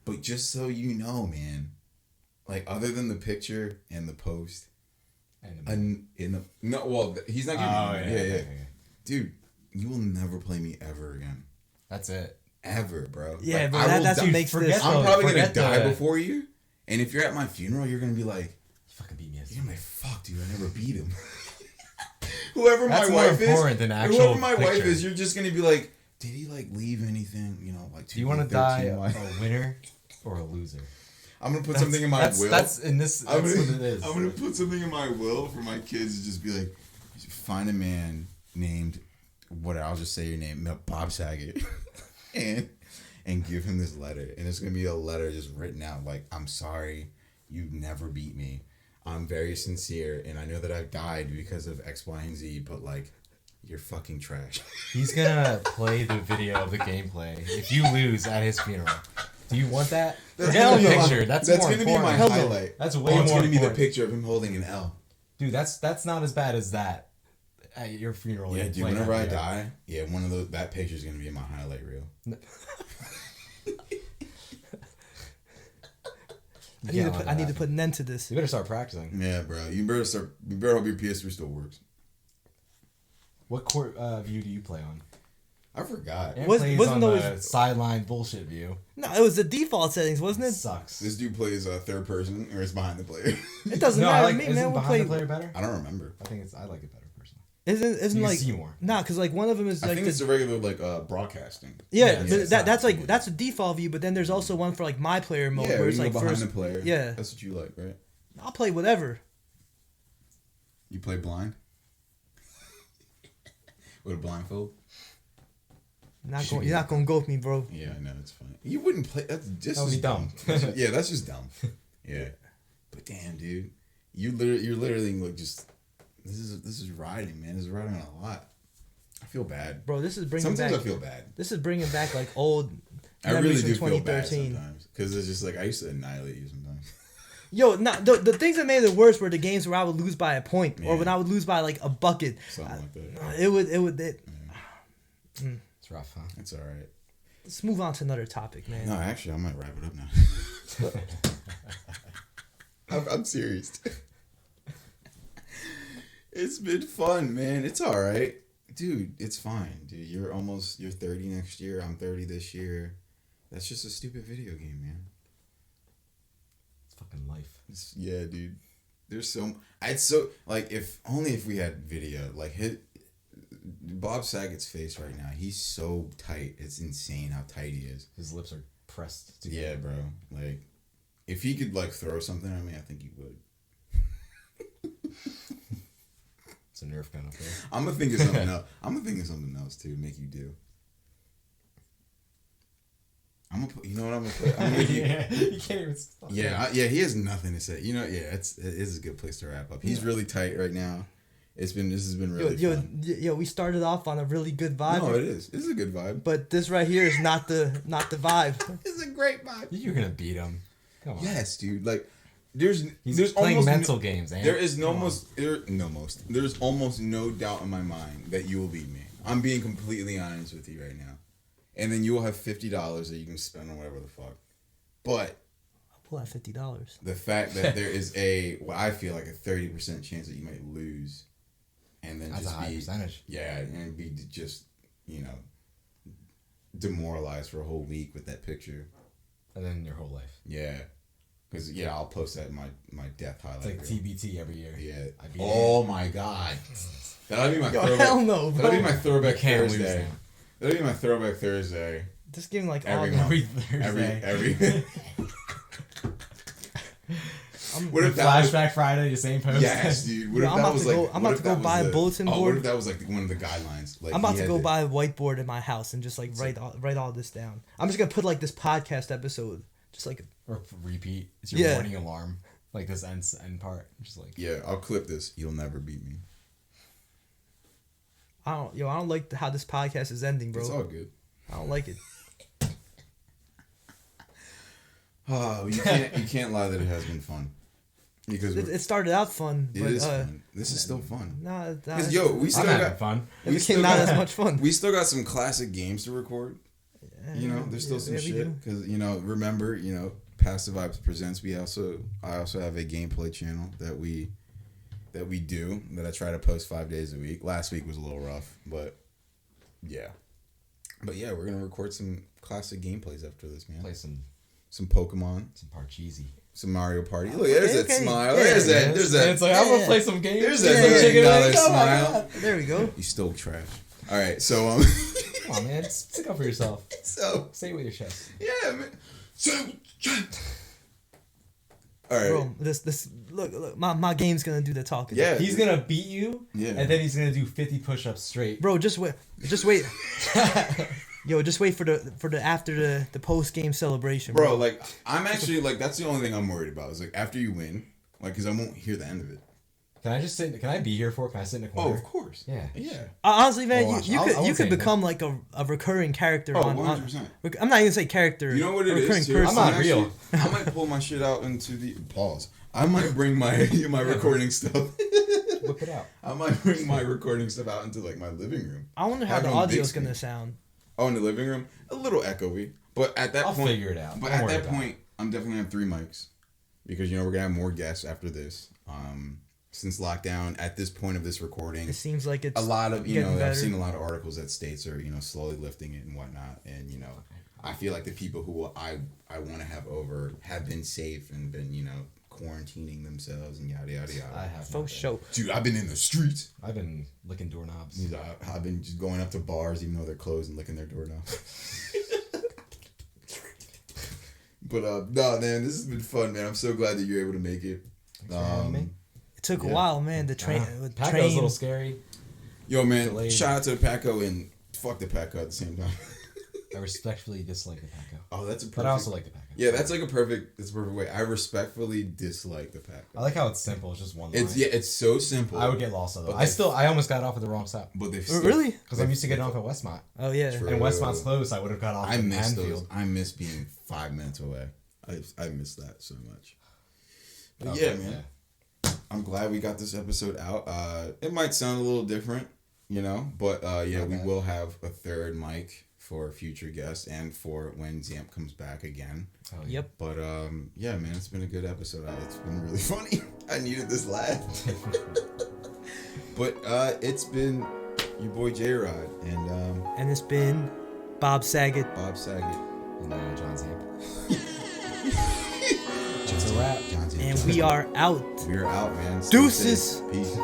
But just so you know, man, like other than the picture and the post, he's not giving me. Yeah. Dude, you will never play me ever again. That's it. Ever, bro. Yeah, like, but that's what makes this. I'm probably gonna die before you, and if you're at my funeral, you're gonna be like, "You fucking beat me." You're like, "Fuck, dude, I never beat him." Whoever that's my wife is, whoever my wife is, you're just gonna be like, "Did he like leave anything?" You know, like. Do you want to die a winner or a loser? I'm gonna put something in my will. That's what it is. I'm gonna put something in my will for my kids to just be like, find a man named I'll just say your name, Bob Saget. and give him this letter, and it's gonna be a letter just written out like, I'm sorry, you never beat me. I'm very sincere, and I know that I've died because of X, Y, and Z, but like, you're fucking trash. He's gonna play the video of the gameplay if you lose at his funeral. Do you want that? Hell no. Picture. That's more gonna important. be my highlight. That's way more It's gonna be the important. picture of him holding an L. Dude, that's not as bad as that at your funeral. Yeah, dude. Whenever I die, one of that picture is gonna be in my highlight reel. I need to put an end to this. You better start practicing. Yeah, bro. You better hope your PS3 still works. What court view do you play on? I forgot. Wasn't on the sideline bullshit view. No, it was the default settings, wasn't it? Sucks. This dude plays third person, or it's behind the player. It doesn't matter to me, isn't man. We'll behind play. the player better? I don't remember. I like it better personally. Isn't You like see more. Nah, because like one of them is I like think it's the regular like broadcasting. yeah, Yeah, that's a default view, but then there's also one for like my player mode Yeah, where it's you like go behind first. the player. Yeah, That's what you like, right? I'll play whatever. You play blind with a blindfold. You're not gonna go with me, bro. Yeah, I know, it's funny. You wouldn't play. That's just That would be dumb. That's just dumb. Yeah, but damn, dude, you're literally like just this is riding, man. This is riding on a lot. I feel bad, Bro, this is bringing sometimes back. I feel bad. This is bringing back like old I really memories do from feel bad 2013. sometimes because it's just like I used to annihilate you sometimes. Yo, the things that made it worse were the games where I would lose by a point or when I would lose by like a bucket. Something like that. It would. It's rough, huh? It's all right. Let's move on to another topic, man. No, actually, I might wrap it up now. I'm serious. It's been fun, man. It's all right, dude. It's fine, dude. You're 30 next year. I'm 30 this year. That's just a stupid video game, man. It's fucking life. Yeah, dude. If we had video, like Bob Saget's face right now. He's so tight. It's insane how tight he is. His lips are pressed together. Yeah, bro. Like, if he could like throw something at me, I think he would. It's a Nerf gun up there. I'm gonna think of something else. To make you do. I'm gonna put. You know what I'm gonna put? I'm gonna make you can't even stop. Yeah, he has nothing to say. You know, yeah, it is a good place to wrap up. He's really tight right now. This has been really fun. Yo, we started off on a really good vibe. No, it is. It's a good vibe. But this right here is not the vibe. It's a great vibe. You're gonna beat him. Come on. Yes, dude. Like, there's playing almost mental games. Eh? There's almost no doubt in my mind that you will beat me. I'm being completely honest with you right now. And then you will have $50 that you can spend on whatever the fuck. But I'll pull out $50. The fact that there is what I feel like a 30% chance that you might lose, and then that's just a high percentage. Yeah, and be just demoralized for a whole week with that picture, and then your whole life. Yeah, because I'll post that in my death highlight. It's like TBT every year. Yeah. Oh my god, that'll be my throwback. Hell no, bro. That'll be my throwback Thursday. Lose That'll be my throwback Thursday. Just giving like every all Thursday. every What if that was, Flashback Friday, the same post? yes, dude. What Yo, if I'm that about was to like? go. I'm what about if to go that was buy a the- bulletin Oh, what board. if that was like one of the guidelines? Like I'm about he to had go buy a whiteboard in my house and just like write all this down. I'm just gonna put like this podcast episode, just like Or repeat. It's your Yeah. warning alarm. Like this end part. Just like Yeah, I'll clip this. You'll never beat me. I don't like how this podcast is ending, bro. It's all good. I don't like it. Oh, you can't lie that it has been fun. Because It started out fun, it but is fun. This is still fun. nah, 'Cause, yo, we still I'm having got fun. it became not as much fun. we still got some classic games to record. You know, there's still some we do. shit because remember, Past the Vibes presents. I also have a gameplay channel that we do that I try to post 5 days a week. Last week was a little rough, but yeah, we're gonna record some classic gameplays after this, man. Play some Pokemon, some Parcheesi. some Mario Party. Look, there's that okay. smile. Yeah, there's that. And There's that. it's like, I'm gonna Yeah. play some games. There's that Yeah. $1 million Oh my smile. God. There we go. You still trash. All right, so Come on, man. Stick up for yourself. so Say it with your chest. yeah, man. So all right. Bro, this look, my game's gonna do the talking. Yeah, He's gonna beat you, Yeah. and then he's gonna do 50 push-ups straight. Bro, just wait. Yo, just wait for the after the post game celebration, Bro, like I'm actually like that's the only thing I'm worried about is like after you win, like because I won't hear the end of it. Can I just sit? Can I be here for it? Can I sit in a corner? Oh, of course. Yeah. Yeah. Honestly, man, Well, you I could won't say become like a recurring character Oh, on. 100%. I'm not even say character. You know what a it recurring is too? person. I'm not real. I might pull my shit out into the pause. I might bring my recording stuff. Whip it out. I might bring my recording stuff out into like my living room. I wonder how Have the it on big audio's screen. gonna sound. Oh, in the living room, a little echoey, but at that I'll point, figure it out. But Don't at worry that about it. point, I'm definitely gonna have 3 mics because we're gonna have more guests after this. Since lockdown, at this point of this recording, It seems like it's a lot of getting better. I've seen a lot of articles that states are slowly lifting it and whatnot, and I feel like the people who I want to have over have been safe and been quarantining themselves and yada yada yada. I have. for not been. sure. Dude, I've been in the streets. I've been licking doorknobs. I've been just going up to bars even though they're closed and licking their doorknobs. But no, man, this has been fun, man. I'm so glad that you're able to make it. Thanks for having me. It took a Yeah. while, man. The train, Paco's train. a little scary. Yo, man, Delayed. shout out to the Paco and fuck the Paco at the same time. I respectfully dislike the Paco. Oh, that's a perfect. But I also like the Paco. Yeah, that's like a perfect way. I respectfully dislike the Paco. I like how it's simple. It's just one line. It's so simple. I would get lost though. But I almost got off at the wrong stop. But they've Really? Because I'm used to getting off at Westmont. Oh yeah. True. And Westmont's closed, I would have got off I at miss those. Anfield. I miss being 5 minutes away. I miss that so much. But Okay, yeah, man. I'm glad we got this episode out. It might sound a little different, but yeah, we will have a third mic for future guests and for when Zamp comes back again. Oh, yeah. Yep. But yeah, man, it's been a good episode. It's been really funny. I needed this laugh. But it's been your boy J-Rod and And it's been Bob Saget. Bob Saget. And John Zamp. It's a wrap. John Zamp. And we are out. We're out, man. Stay Deuces. safe. Peace.